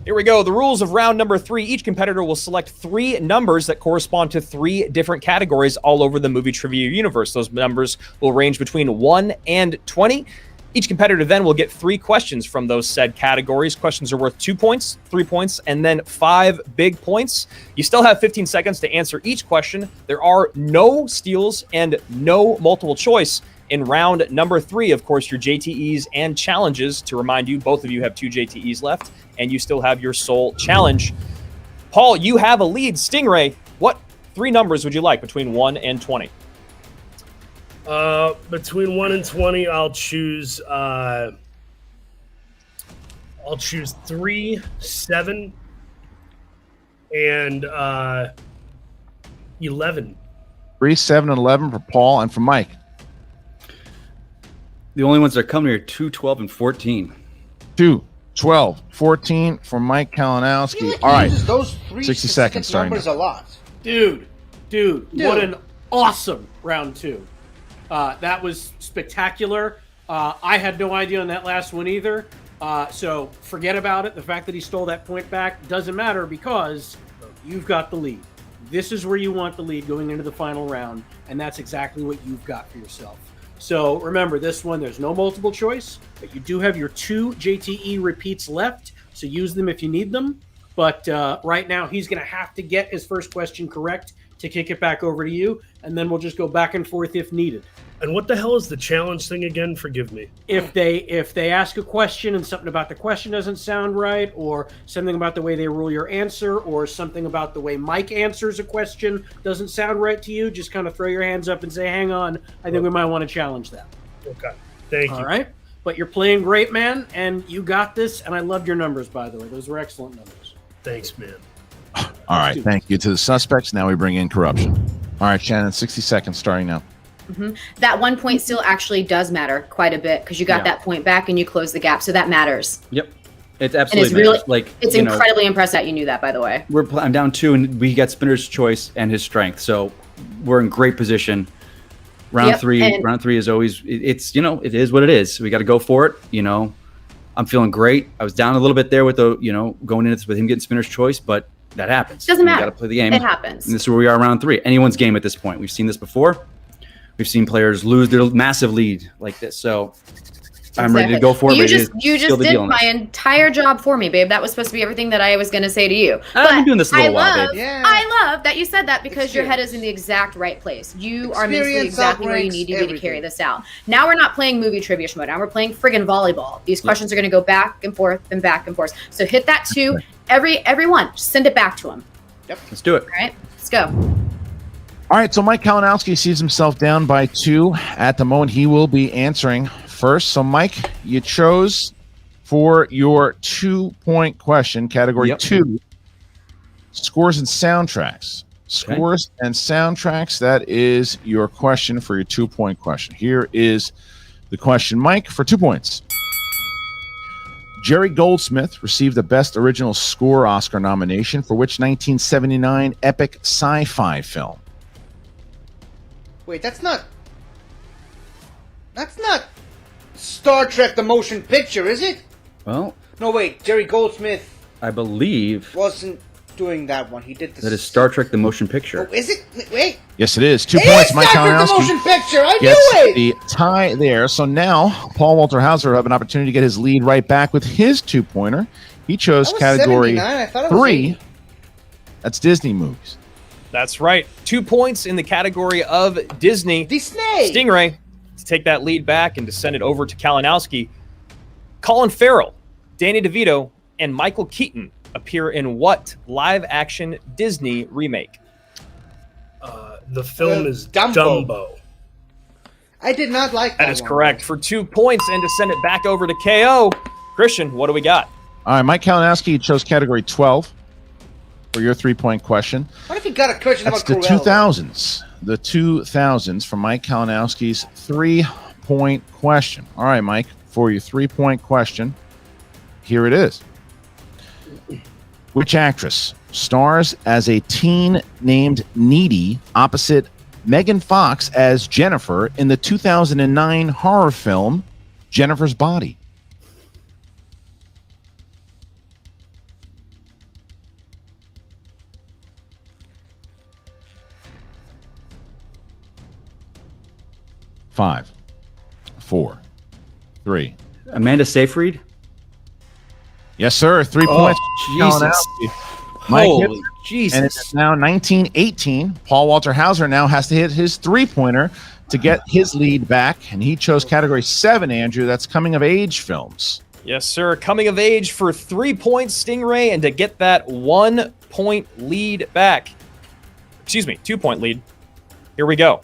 Here we go. The rules of round number 3. Each competitor will select 3 numbers that correspond to 3 different categories all over the movie trivia universe. Those numbers will range between 1 and 20. Each competitor then will get 3 questions from those said categories. Questions are worth 2 points, 3 points, and then 5 big points. You still have 15 seconds to answer each question. There are no steals and no multiple choice in round number 3. Of course, your JTEs and challenges. To remind you, both of you have 2 JTEs left, and you still have your sole challenge. Paul, you have a lead. Stingray, what 3 numbers would you like between 1 and 20? Between 1 and 20, I'll choose 3, 7, and 11. 3, 7, and 11 for Paul and for Mike. The only ones that are coming here are 2, 12, and 14. 2, 12, 14 for Mike Kalinowski. All right. Those 60 seconds starting numbers now. a lot. Dude, what an awesome round 2. That was spectacular. I had no idea on that last one either. So forget about it. The fact that he stole that point back doesn't matter because you've got the lead. This is where you want the lead going into the final round, and that's exactly what you've got for yourself. So remember, this one, there's no multiple choice, but you do have your 2 JTE repeats left, so use them if you need them. But right now, he's going to have to get his first question correct to kick it back over to you, and then we'll just go back and forth if needed. And what the hell is the challenge thing again? Forgive me. If they ask a question and something about the question doesn't sound right, or something about the way they rule your answer, or something about the way Mike answers a question doesn't sound right to you, just kind of throw your hands up and say, hang on, I think we might want to challenge that. Okay. Thank you. All right. But you're playing great, man, and you got this, and I loved your numbers, by the way. Those were excellent numbers. Thanks, man. All right. Thank you to the suspects. Now we bring in corruption. All right, Shannon, 60 seconds starting now. That 1 point still actually does matter quite a bit because you got that point back and you closed the gap, so that matters. Yep, it's And absolutely it's really, matters. Like it's you know, incredibly impressive that you knew that, by the way. I'm down 2, and we got Spinner's choice and his strength, so we're in great position. Round 3 is always it's it is what it is. We got to go for it. I'm feeling great. I was down a little bit there with the going in with him getting Spinner's choice, but that happens. Doesn't matter. You got to play the game. It happens. And this is where we are, round 3. Anyone's game at this point. We've seen this before. We've seen players lose their massive lead like this. So I'm ready to go for it. You just did my entire job for me, babe. That was supposed to be everything that I was going to say to you. I've been doing this a little while, babe. I love that you said that because your head is in the exact right place. You are mentally exactly where you need to be to carry this out. Now we're not playing movie trivia Schmoedown. We're playing friggin' volleyball. These questions are going to go back and forth and back and forth. So hit that 2 every one. Just send it back to him. Yep. Let's do it. All right, let's go. All right, so Mike Kalinowski sees himself down by 2. At the moment, he will be answering first. So, Mike, you chose for your 2-point question, category 2, scores and soundtracks. Scores and soundtracks, that is your question for your 2-point question. Here is the question, Mike, for 2 points. Jerry Goldsmith received the Best Original Score Oscar nomination for which 1979 epic sci-fi film? Wait, that's not Star Trek the motion picture, is it? Well, no, wait, Jerry Goldsmith I believe wasn't doing that one. He did that is Star Trek the motion picture. Oh, is it? Wait. Yes, it is. 2 points, Mike Kalinowski. The motion picture. I gets knew it. the tie there. So now Paul Walter Hauser will have an opportunity to get his lead right back with his 2-pointer. He chose category 3. That's Disney movies. That's right. 2 points in the category of Disney. Stingray to take that lead back and to send it over to Kalinowski. Colin Farrell, Danny DeVito, and Michael Keaton appear in what live-action Disney remake? The film is Dumbo. I did not like that. That is correct for 2 points, and to send it back over to KO, Christian, what do we got? All right, Mike Kalinowski chose category 12 for your 3-point question. What if he got a question That's about the Cruella? 2000s. The 2000s from Mike Kalinowski's 3-point question. All right, Mike, for your 3-point question, here it is. Which actress stars as a teen named Needy opposite Megan Fox as Jennifer in the 2009 horror film Jennifer's Body? Five, 4, 3. Amanda Seyfried. Yes, sir. 3 Oh, points. Jesus. Kalinowski. Mike hit Holy it, Jesus. and it's now 1918. Paul Walter Hauser now has to hit his 3-pointer to get his lead back, and he chose category 7, Andrew. That's coming of age films. Yes, sir. Coming of age for 3 points, Stingray, and to get that 1-point lead back. Excuse me, 2-point lead. Here we go.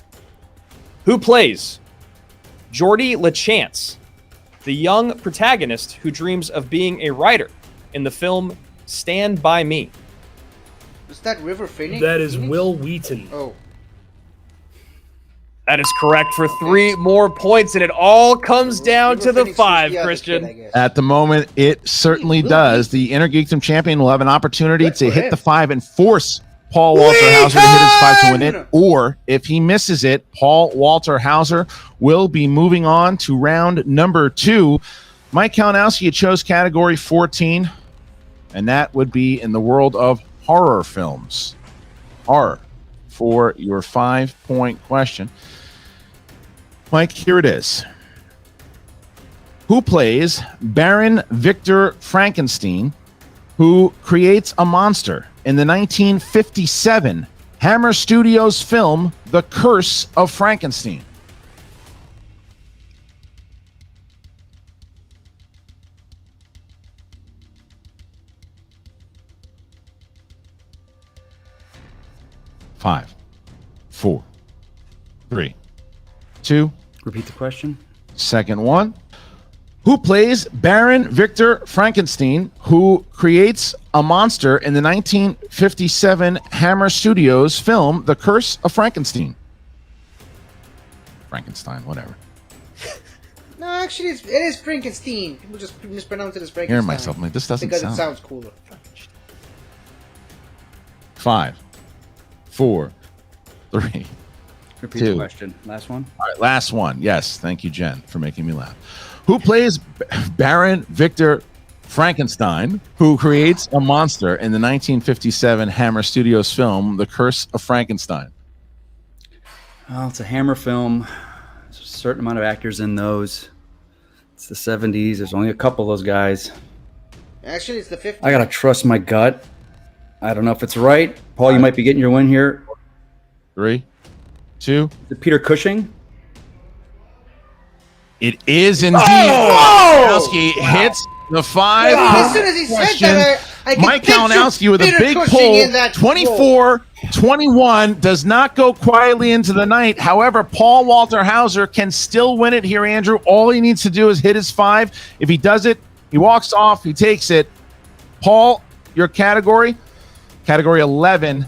Who plays Geordie LaChance, the young protagonist who dreams of being a writer in the film Stand By Me? Is that River Phoenix? That is Will Wheaton. Oh. That is correct for 3 more points, and it all comes down to the 5, Christian. At the moment, it certainly does. The Inner Geekdom champion will have an opportunity Good to for hit him. the 5 and force Paul Walter Hauser to hit his 5 to win it. Or if he misses it, Paul Walter Hauser will be moving on to round number 2. Mike Kalinowski, you chose category 14, and that would be in the world of horror films. Horror for your 5-point question. Mike, here it is. Who plays Baron Victor Frankenstein, who creates a monster in the 1957 Hammer Studios film The Curse of Frankenstein? Five, 4, 3, 2. Repeat the question. Second one. Who plays Baron Victor Frankenstein, who creates a monster in the 1957 Hammer Studios film The Curse of Frankenstein? Frankenstein, whatever. No, actually, it is Frankenstein. People just mispronounce it as Frankenstein. Hearing myself, I'm like, this doesn't because sound. it sounds cooler. 5, 4, 3. Repeat 2. the question. Last one. All right, last one. Yes, thank you, Jen, for making me laugh. Who plays Baron Victor Frankenstein, who creates a monster in the 1957 Hammer Studios film The Curse of Frankenstein? Well, it's a Hammer film. There's a certain amount of actors in those. It's the 70s. There's only a couple of those guys. Actually, it's the 50s. I gotta trust my gut. I don't know if it's right. Paul, you might be getting your win here. 3, 2. Is it Peter Cushing? It is indeed. Kalinowski hits the 5. As soon as he said that, I could Mike picture Kalinowski with a Peter big Cushing pull. in that 24-21 does not go quietly into the night. However, Paul Walter Hauser can still win it here, Andrew. All he needs to do is hit his 5. If he does it, he walks off, he takes it. Paul, your category 11,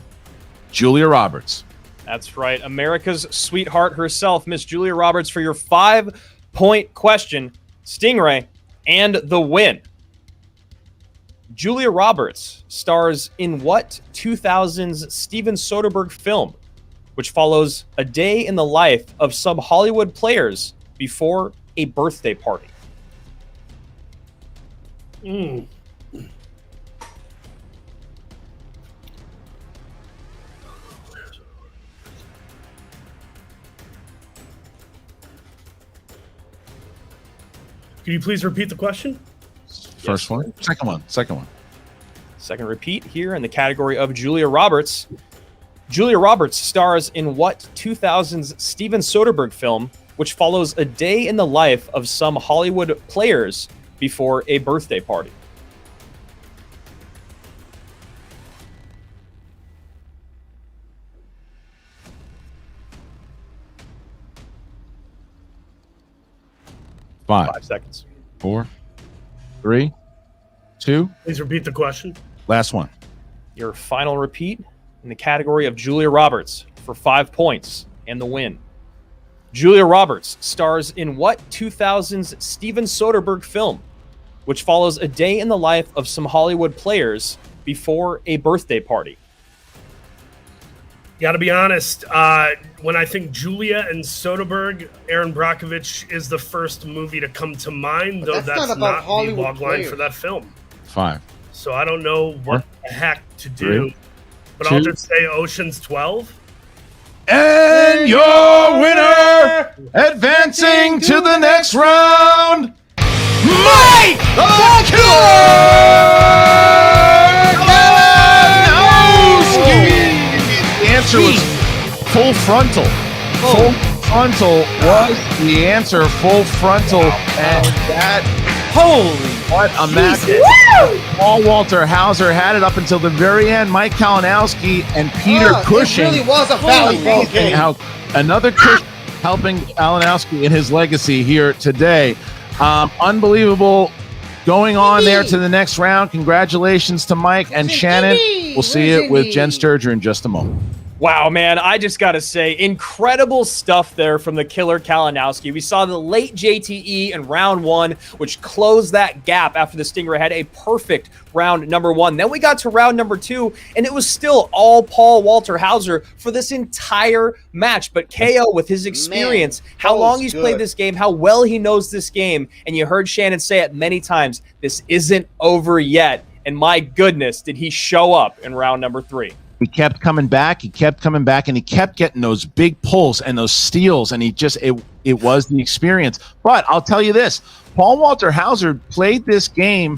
Julia Roberts. That's right. America's sweetheart herself, Miss Julia Roberts, for your 5-point question. Stingray and the win. Julia Roberts stars in what 2000s Steven Soderbergh film, which follows a day in the life of some Hollywood players before a birthday party? Can you please repeat the question? First one. Second one. Second repeat here in the category of Julia Roberts. Julia Roberts stars in what 2000s Steven Soderbergh film, which follows a day in the life of some Hollywood players before a birthday party? 5, 5 seconds. 4, 3, 2. Please repeat the question. Last one. Your final repeat in the category of Julia Roberts for 5 points and the win. Julia Roberts stars in what 2000's Steven Soderbergh film, which follows a day in the life of some Hollywood players before a birthday party? Got to be honest. When I think Julia and Soderbergh, Aaron Brockovich is the first movie to come to mind, though that's not about not the Hollywood log line players. for that film. 5. So I don't know what the heck to do. 3, But I'll 2. just say Ocean's 12. And your winner, advancing to the next round, Mike the Killer Kalinowski. The answer was full frontal. Full frontal was the answer. Full frontal, and that. Holy What a match. Paul Walter Hauser had it up until the very end. Mike Kalinowski and Peter Cushing. It really was a volleyball game. How another Cushing helping Kalinowski in his legacy here today. Unbelievable going on there to the next round. Congratulations to Mike and Shannon. We'll see you with Jen Sturger in just a moment. Wow, man, I just got to say, incredible stuff there from the killer Kalinowski. We saw the late JTE in round 1, which closed that gap after the Stinger had a perfect round number 1. Then we got to round number 2, and it was still all Paul Walter Hauser for this entire match. But KO, with his experience, how long he's played this game, how well he knows this game, and you heard Shannon say it many times, this isn't over yet. And my goodness, did he show up in round number 3. He kept coming back, and he kept getting those big pulls and those steals, and it was the experience. But I'll tell you this, Paul Walter Hauser played this game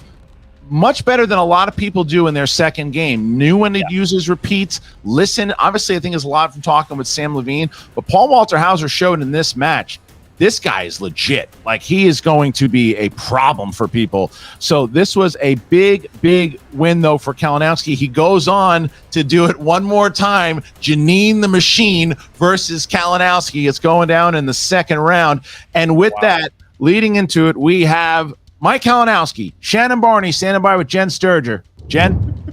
much better than a lot of people do in their second game. Knew when to use his repeats, listen. Obviously, I think it's a lot from talking with Sam Levine, but Paul Walter Hauser showed in this match, this guy is legit. Like, he is going to be a problem for people. So this was a big, big win, though, for Kalinowski. He goes on to do it one more time. Janine the Machine versus Kalinowski. It's going down in the second round. And with that, leading into it, we have Mike Kalinowski, Shannon Barney standing by with Jen Sturger. Jen?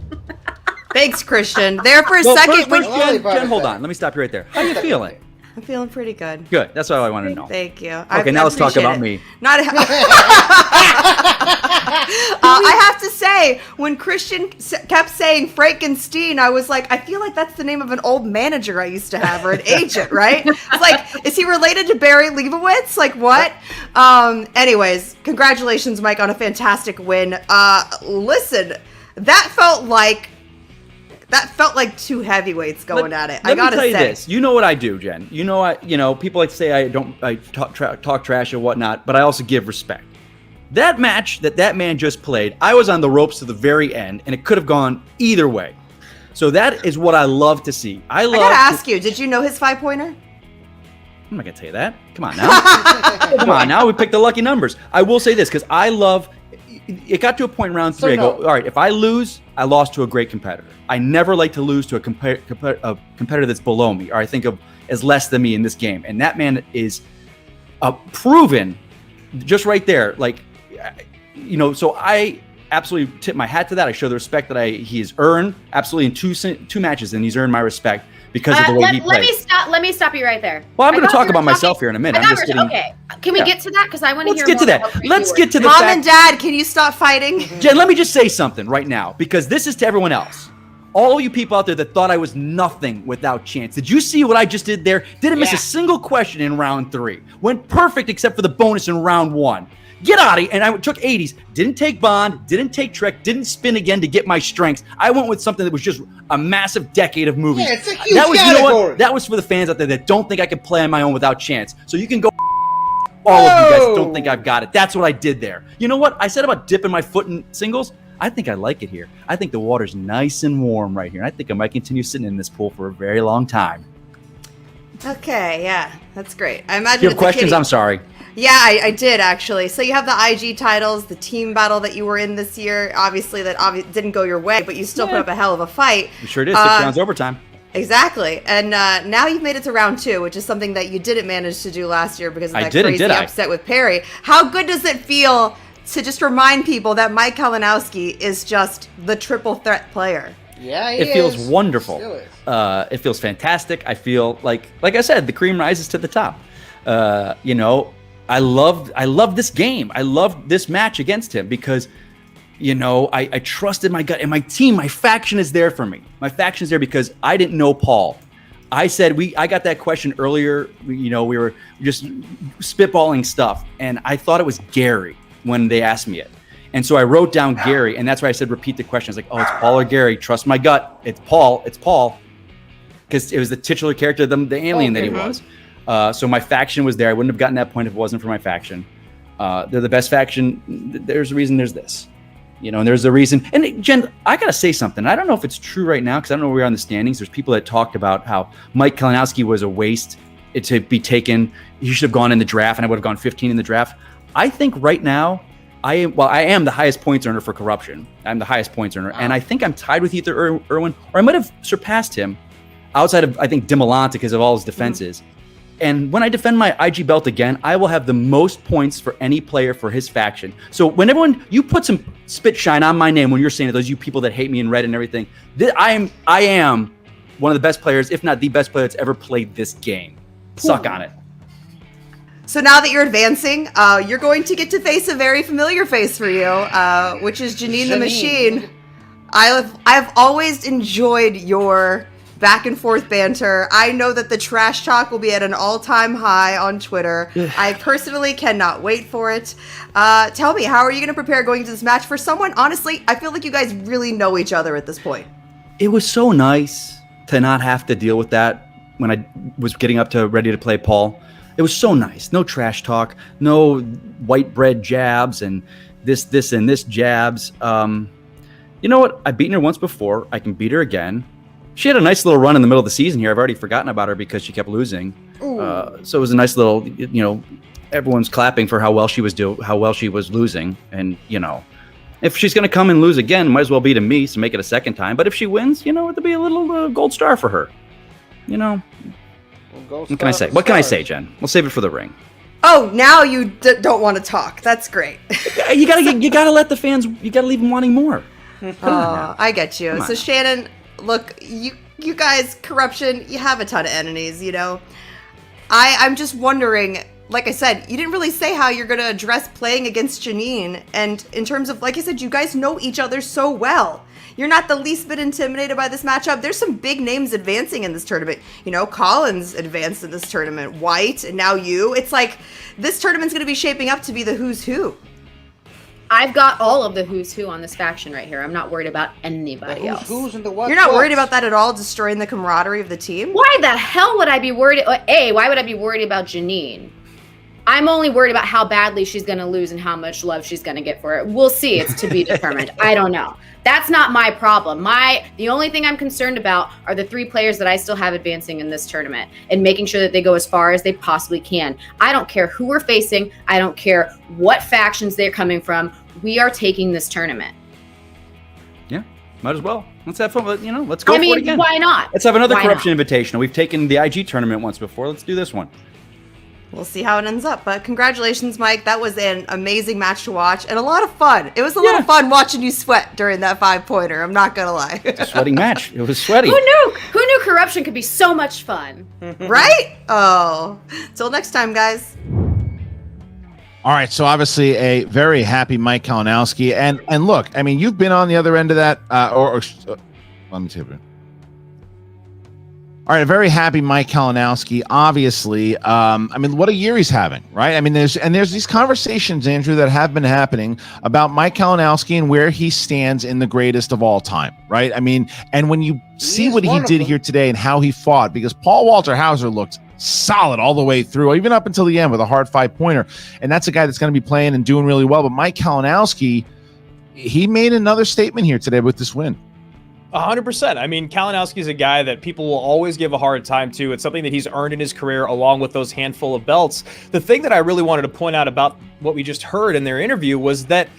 Thanks, Christian. There for a Well, second. Jen, hold on. Let me stop you right there. How are you feeling? I'm feeling pretty good. Good. That's all I want to know. Thank you. Okay, now let's talk about me. Not. I have to say, when Christian kept saying Frankenstein, I was like, I feel like that's the name of an old manager I used to have, or an agent, right? It's like, is he related to Barry Leibowitz? Like, what? Anyways, congratulations, Mike, on a fantastic win. Listen, that felt like two heavyweights going at it. I gotta tell you say. this. You know what I do, Jen. You know, people like to say I talk trash and whatnot, but I also give respect. That match that man just played, I was on the ropes to the very end, and it could have gone either way. So that is what I love to see. I gotta ask you, did you know his 5-pointer? I'm not gonna tell you that. Come on now. Come on now. We picked the lucky numbers. I will say this because I love. It got to a point in round 3. I go, all right. If I lose, I lost to a great competitor. I never like to lose to a competitor that's below me, or I think of as less than me in this game. And that man is proven, just right there. Like, you know. So I absolutely tip my hat to that. I show the respect that he has earned. Absolutely in two matches, and he's earned my respect. Because of the way he plays. Let me stop you right there. Well, I'm going to talk about myself here in a minute. Okay, can we get to that? Because I want to hear. Let's get to that. Let's get to the Mom and Dad, can you stop fighting? Jen, let me just say something right now, because this is to everyone else. All you people out there that thought I was nothing without chance. Did you see what I just did there? Didn't miss a single question in round 3. Went perfect except for the bonus in round 1. Get out of here. And I took 80s. Didn't take Bond. Didn't take Trek. Didn't spin again to get my strengths. I went with something that was just a massive decade of movies. Yeah, it's a huge that was, category. you know what? That was for the fans out there that don't think I can play on my own without chance. So you can go. All of you guys don't think I've got it. That's what I did there. You know what I said about dipping my foot in singles? I think I like it here. I think the water's nice and warm right here. And I think I might continue sitting in this pool for a very long time. Okay, yeah, that's great. I imagine You have questions? I'm sorry. Yeah, I did actually. So you have the IG titles, the team battle that you were in this year. Obviously, that didn't go your way, but you still put up a hell of a fight. We sure did. 6 rounds overtime. Exactly. And now you've made it to round 2, which is something that you didn't manage to do last year because of that crazy upset with Perry. How good does it feel to just remind people that Mike Kalinowski is just the triple threat player? Yeah, it feels wonderful. It feels fantastic. I feel like I said, the cream rises to the top. You know, I love this game. I love this match against him because, you know, I trusted my gut and my team. My faction is there for me. My faction is there because I didn't know Paul. I got that question earlier. You know, we were just spitballing stuff, and I thought it was Gary when they asked me it. And so I wrote down Gary, and that's why I said repeat the question. I was like, oh, it's Paul or Gary. Trust my gut. It's Paul. It's Paul. Because it was the titular character, the alien that he was. So my faction was there. I wouldn't have gotten that point if it wasn't for my faction. They're the best faction. There's a reason there's this. You know, and there's a reason. And Jen, I got to say something. I don't know if it's true right now because I don't know where we are in the standings. There's people that talked about how Mike Kalinowski was a waste to be taken. He should have gone in the draft, and I would have gone 15 in the draft. I think right now, I am the highest points earner for corruption. I'm the highest points earner. Wow. And I think I'm tied with either Irwin, or I might have surpassed him outside of, I think, Dimolanta because of all his defenses. And when I defend my IG belt again, I will have the most points for any player for his faction. So when you put some spit shine on my name when you're saying to those you people that hate me in red and everything, I am one of the best players, if not the best player that's ever played this game. Suck on it. So now that you're advancing, you're going to get to face a very familiar face for you, which is Janine the Machine. I've always enjoyed your back and forth banter. I know that the trash talk will be at an all-time high on Twitter. I personally cannot wait for it. Tell me, how are you going to prepare going into this match for someone? Honestly, I feel like you guys really know each other at this point. It was so nice to not have to deal with that when I was getting up to ready to play Paul. It was so nice. No trash talk, no white bread jabs and this and this jabs. You know what? I've beaten her once before. I can beat her again. She had a nice little run in the middle of the season here. I've already forgotten about her because she kept losing. So it was a nice little, you know, everyone's clapping for how well she was losing. And, you know, if she's going to come and lose again, might as well be to me, so make it a second time. But if she wins, you know, it'll be a little gold star for her. You know, what can I say? What can I say, Jen? We'll save it for the ring. Oh, now you don't want to talk. That's great. you gotta let the fans. You gotta leave them wanting more. I get you. So Shannon, look, you guys, corruption. You have a ton of enemies. You know, I'm just wondering. Like I said, you didn't really say how you're going to address playing against Janine. And in terms of, like I said, you guys know each other so well. You're not the least bit intimidated by this matchup. There's some big names advancing in this tournament. You know, Collins advanced in this tournament. White, and now you. It's like this tournament's going to be shaping up to be the who's who. I've got all of the who's who on this faction right here. I'm not worried about anybody else. Who's in the what? You're not worried about that at all, destroying the camaraderie of the team? Why the hell would I be worried? Why would I be worried about Janine? I'm only worried about how badly she's going to lose and how much love she's going to get for it. We'll see. It's to be determined. I don't know. That's not my problem. The only thing I'm concerned about are the 3 players that I still have advancing in this tournament and making sure that they go as far as they possibly can. I don't care who we're facing. I don't care what factions they're coming from. We are taking this tournament. Yeah, might as well. Let's have fun. You know, let's go for it again. Why not? Let's have another corruption invitational. We've taken the IG tournament once before. Let's do this one. We'll see how it ends up. But congratulations, Mike. That was an amazing match to watch and a lot of fun. It was a lot of fun watching you sweat during that 5-pointer. I'm not going to lie. It's a sweating match. It was sweaty. Who knew? Who knew corruption could be so much fun? Right? Oh. Till next time, guys. All right, so obviously a very happy Mike Kalinowski. And look, I mean, you've been on the other end of that. Let me take it. All right, a very happy Mike Kalinowski, obviously. I mean, what a year he's having, right? I mean, there's these conversations, Andrew, that have been happening about Mike Kalinowski and where he stands in the greatest of all time, right? I mean, and when you see what he did here today and how he fought, because Paul Walter Hauser looked solid all the way through, even up until the end with a hard 5-pointer, and that's a guy that's going to be playing and doing really well. But Mike Kalinowski, he made another statement here today with this win. 100%. I mean, Kalinowski is a guy that people will always give a hard time to. It's something that he's earned in his career along with those handful of belts. The thing that I really wanted to point out about what we just heard in their interview was that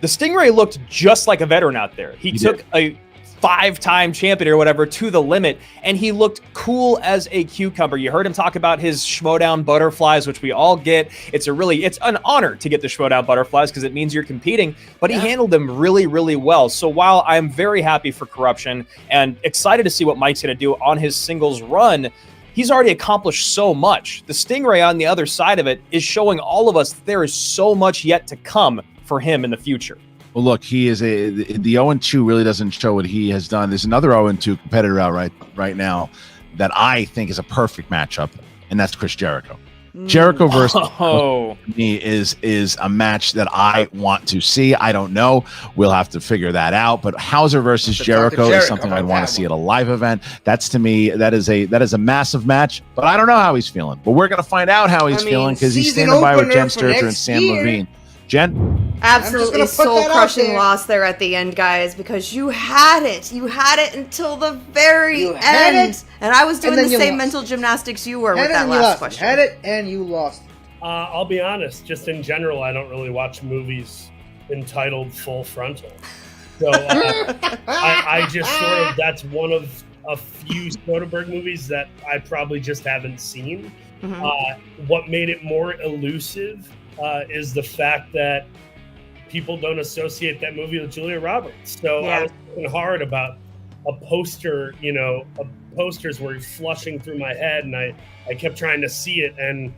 the Stingray looked just like a veteran out there. He took a 5-time champion or whatever to the limit, and he looked cool as a cucumber. You heard him talk about his Schmoedown butterflies, which we all get. It's an honor to get the Schmoedown butterflies because it means you're competing, but he handled them really, really well. So while I'm very happy for Corruption and excited to see what Mike's going to do on his singles run, he's already accomplished so much. The Stingray on the other side of it is showing all of us that there is so much yet to come for him in the future. Well, look, the 0-2 really doesn't show what he has done. There's another 0-2 competitor out right now that I think is a perfect matchup, and that's Chris Jericho. Jericho versus me is a match that I want to see. I don't know. We'll have to figure that out. But Hauser versus Jericho is something I'd want to see at a live event. That's, to me, that is a massive match. But I don't know how he's feeling. But we're gonna find out how he's feeling because he's standing by with Jen Sturger and Sam Levine. Jen? Absolutely soul-crushing loss there at the end, guys, because you had it. You had it until the very end. And I was doing the same mental gymnastics you were with that last question. Had it, and you lost. I'll be honest, just in general, I don't really watch movies entitled Full Frontal. So I just sort of, that's one of a few Soderbergh movies that I probably just haven't seen. What made it more elusive is the fact that people don't associate that movie with Julia Roberts. So I was thinking hard about a poster, posters were flushing through my head, and I kept trying to see it. And,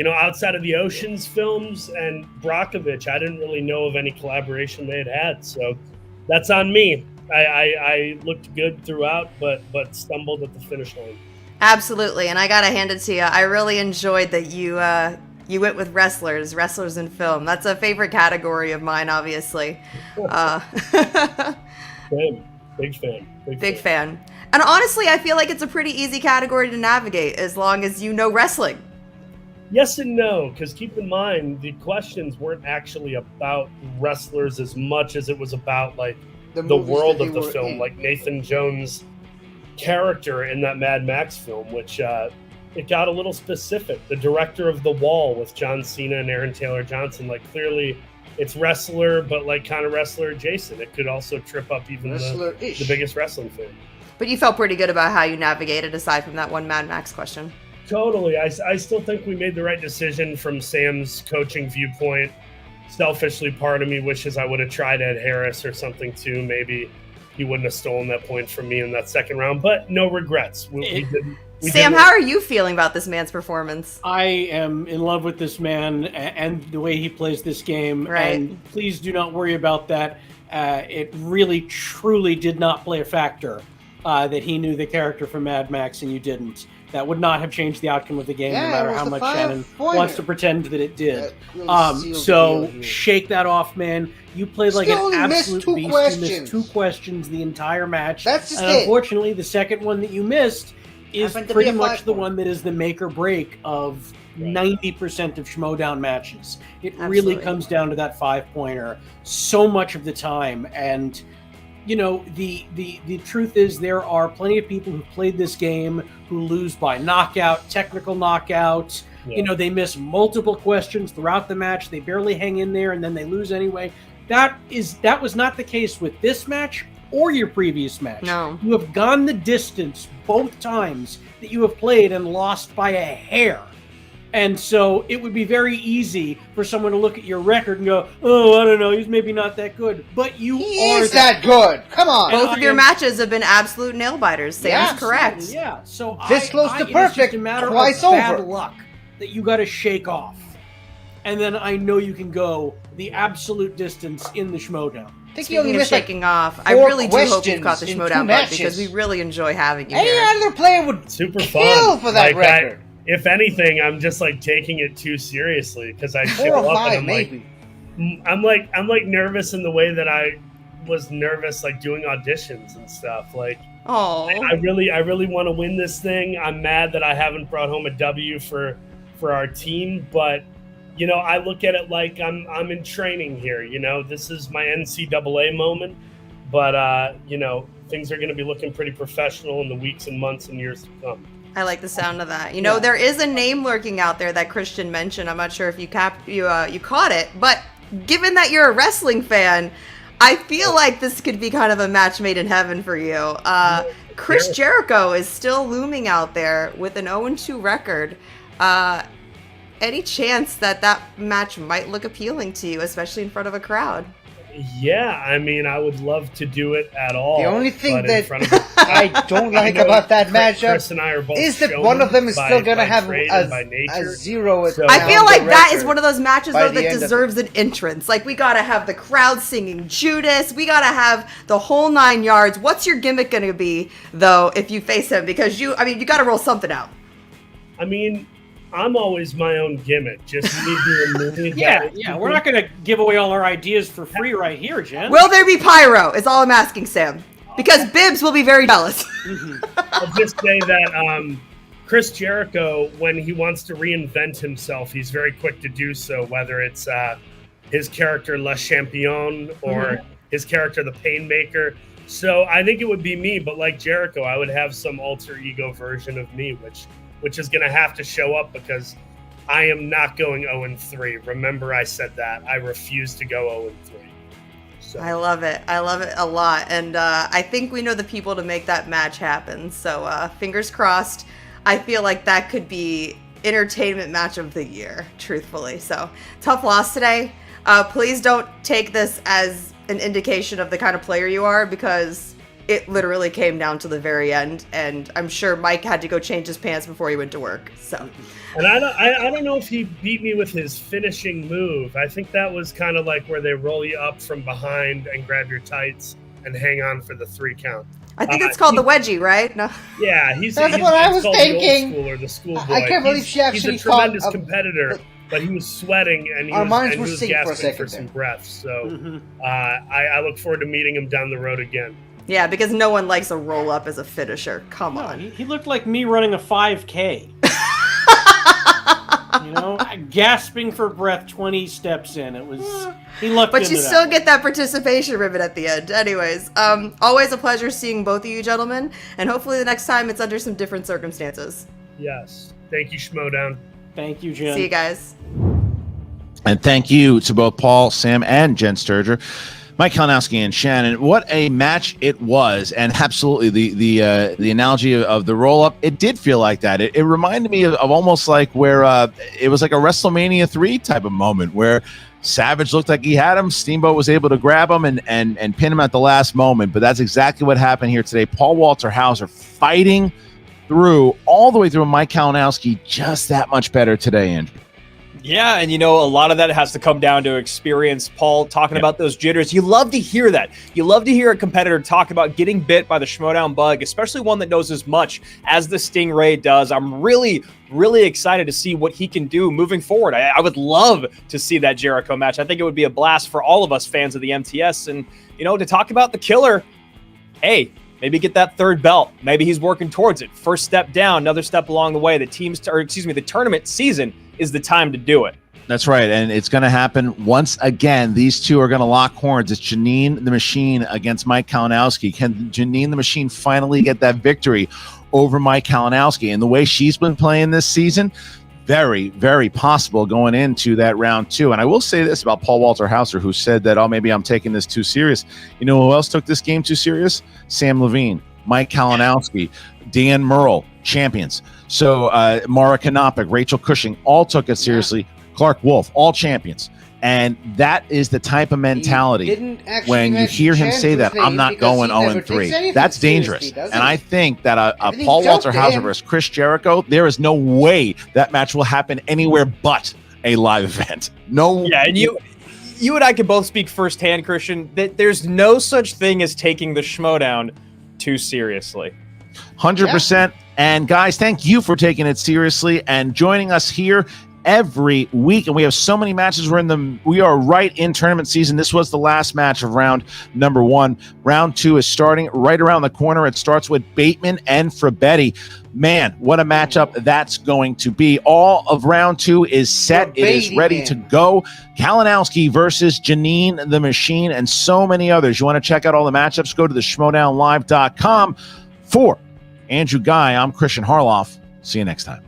outside of the Ocean's films and Brockovich, I didn't really know of any collaboration they had. So that's on me. I looked good throughout, but stumbled at the finish line. Absolutely. And I got to hand it to you. I really enjoyed that you went with wrestlers in film. That's a favorite category of mine, obviously. Big fan. And honestly, I feel like it's a pretty easy category to navigate as long as you know wrestling. Yes and no, because keep in mind, the questions weren't actually about wrestlers as much as it was about like the world of the film, like Nathan Jones' character in that Mad Max film, which it got a little specific. The director of The Wall with John Cena and Aaron Taylor Johnson, like clearly it's wrestler, but like kind of wrestler adjacent. It could also trip up even the biggest wrestling fan. But you felt pretty good about how you navigated aside from that one Mad Max question. Totally. I still think we made the right decision from Sam's coaching viewpoint. Selfishly, part of me wishes I would have tried Ed Harris or something too. Maybe he wouldn't have stolen that point from me in that second round, but no regrets. Sam, how are you feeling about this man's performance? I am in love with this man and the way he plays this game. Right. And please do not worry about that. It really, truly did not play a factor that he knew the character from Mad Max and you didn't. That would not have changed the outcome of the game, no matter how much Shannon wants to pretend that it did. So shake that off, man. You played like an absolute beast. You missed 2 questions the entire match. That's just and unfortunately, the second one that you missed is pretty much the one that is the make or break of 90% of Schmoedown matches. It really comes down to that 5-pointer so much of the time. And the truth is there are plenty of people who played this game who lose by knockout, technical knockout. They miss multiple questions throughout the match. They barely hang in there and then they lose anyway. That was not the case with this match or your previous match. No. You have gone the distance both times that you have played and lost by a hair. And so it would be very easy for someone to look at your record and go, oh, I don't know, he's maybe not that good. But he is that good. Come on. Both of your matches have been absolute nail biters. Sam's correct. Yeah. So this close to perfect. It's just a matter of bad luck that you got to shake off. And then I know you can go the absolute distance in the Schmoedown. Speaking of shaking off, I really do hope you've caught the Schmoedown bug because we really enjoy having you here. Any other player would kill for that record. If anything, I'm just like taking it too seriously because I show up and I'm like nervous in the way that I was nervous like doing auditions and stuff. Like, I really want to win this thing. I'm mad that I haven't brought home a W for our team, but I look at it like I'm in training here. This is my NCAA moment, but things are going to be looking pretty professional in the weeks and months and years to come. I like the sound of that. There is a name lurking out there that Christian mentioned. I'm not sure if you caught it, but given that you're a wrestling fan, I feel like this could be kind of a match made in heaven for you. Chris Jericho is still looming out there with an 0-2 record. Any chance that match might look appealing to you, especially in front of a crowd? Yeah, I mean, I would love to do it at all. The only thing that I don't like about that matchup Chris and I are both is that one of them is still going to have a 0. So I feel like that is one of those matches, by though, the that end of deserves an entrance. Like, we got to have the crowd singing Judas. We got to have the whole 9 yards. What's your gimmick going to be, though, if you face him? Because you got to roll something out. I mean, I'm always my own gimmick. Just me doing Yeah, we're not going to give away all our ideas for free right here, Jen. Will there be pyro? Is all I'm asking, Sam. Because Bibbs will be very jealous. I'll just say that Chris Jericho, when he wants to reinvent himself, he's very quick to do so, whether it's his character Le Champion or his character the Painmaker. So I think it would be me, but like Jericho, I would have some alter ego version of me, which is going to have to show up because I am not going 0-3. Remember, I said that. I refuse to go 0-3. So. I love it. I love it a lot. And I think we know the people to make that match happen. So fingers crossed. I feel like that could be entertainment match of the year, truthfully. So tough loss today. Please don't take this as an indication of the kind of player you are, because it literally came down to the very end, and I'm sure Mike had to go change his pants before he went to work. So, and I don't know if he beat me with his finishing move. I think that was kind of like where they roll you up from behind and grab your tights and hang on for the 3 count. I think it's called the wedgie, right? No. Yeah, That's what I was thinking. The old schooler, the schoolboy. I can't believe she actually He's a tremendous competitor, but he was sweating and he was gasping for some breath. So I look forward to meeting him down the road again. Yeah, because no one likes a roll up as a finisher. Come on. He looked like me running a 5K. Gasping for breath 20 steps in. It was he lucked But into you still get that participation ribbon at the end. Anyways, always a pleasure seeing both of you gentlemen, and hopefully the next time it's under some different circumstances. Yes. Thank you, Schmoedown. Thank you, Jen. See you guys. And thank you to both Paul, Sam, and Jen Sturger. Mike Kalinowski and Shannon, what a match it was, and absolutely the analogy of the roll up, it did feel like that. It reminded me of almost like where it was like a WrestleMania 3 type of moment where Savage looked like he had him, Steamboat was able to grab him and pin him at the last moment. But that's exactly what happened here today. Paul Walter Hauser fighting through all the way through Mike Kalinowski, just that much better today, Andrew. Yeah, and a lot of that has to come down to experience. Paul talking about those jitters. You love to hear that. You love to hear a competitor talk about getting bit by the Schmoedown bug, especially one that knows as much as the Stingray does. I'm really, really excited to see what he can do moving forward. I would love to see that Jericho match. I think it would be a blast for all of us fans of the MTS. And, to talk about the killer, hey, maybe get that 3rd belt. Maybe he's working towards it. First step down, another step along the way. The tournament season is the time to do it. That's right, and it's going to happen once again. These two are going to lock horns. It's Janine the Machine against Mike Kalinowski. Can Janine the Machine finally get that victory over Mike Kalinowski? And the way she's been playing this season, very, very possible going into that round 2. And I will say this about Paul Walter Hauser, who said that, maybe I'm taking this too serious. You know who else took this game too serious? Sam Levine, Mike Kalinowski, Dan Murrell, champions. So Mara Kanopik, Rachel Cushing, all took it seriously. Clark Wolf, all champions. And that is the type of mentality when you hear him say that, I'm not going 0-3. That's dangerous. And I think that a Paul Walter Hauser versus Chris Jericho, there is no way that match will happen anywhere but a live event. No. Yeah, and you and I can both speak firsthand, Christian, that there's no such thing as taking the Schmoedown too seriously. 100%. And guys, thank you for taking it seriously and joining us here every week. And we have so many matches. We are right in tournament season. This was the last match of round number 1. Round 2 is starting right around the corner. It starts with Bateman and Frabetti. Man, what a matchup that's going to be. All of round 2 is set. It is ready to go. Kalinowski versus Janine the Machine and so many others. You want to check out all the matchups? Go to the schmoedownlive.com. For Andrew Guy, I'm Christian Harloff. See you next time.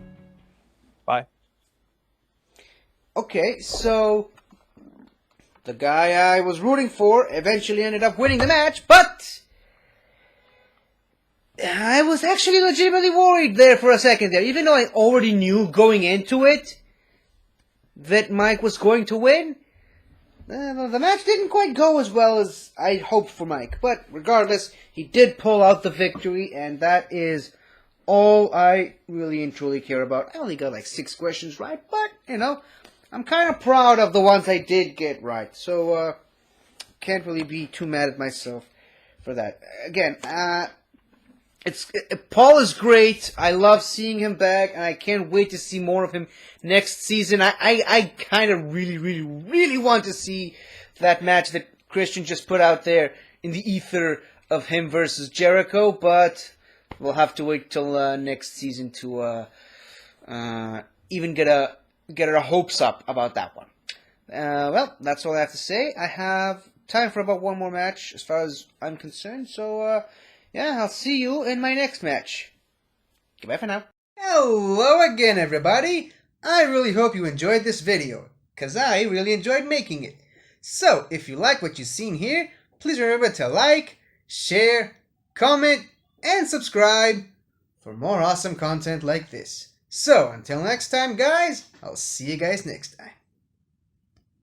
Bye. Okay, so The guy I was rooting for eventually ended up winning the match, but I was actually legitimately worried there for a second there, even though I already knew going into it that Mike was going to win. The match didn't quite go as well as I hoped for Mike, but regardless, he did pull out the victory, and that is all I really and truly care about. I only got like 6 questions right, but, you know, I'm kind of proud of the ones I did get right, so can't really be too mad at myself for that. Again, Paul is great. I love seeing him back, and I can't wait to see more of him next season. I kind of really want to see that match that Christian just put out there in the ether of him versus Jericho, but we'll have to wait till next season to even get our hopes up about that one. Well, that's all I have to say. I have time for about one more match as far as I'm concerned, so yeah, I'll see you in my next match. Goodbye for now. Hello again, everybody. I really hope you enjoyed this video, because I really enjoyed making it. So, if you like what you've seen here, please remember to like, share, comment, and subscribe for more awesome content like this. So, until next time, guys, I'll see you guys next time.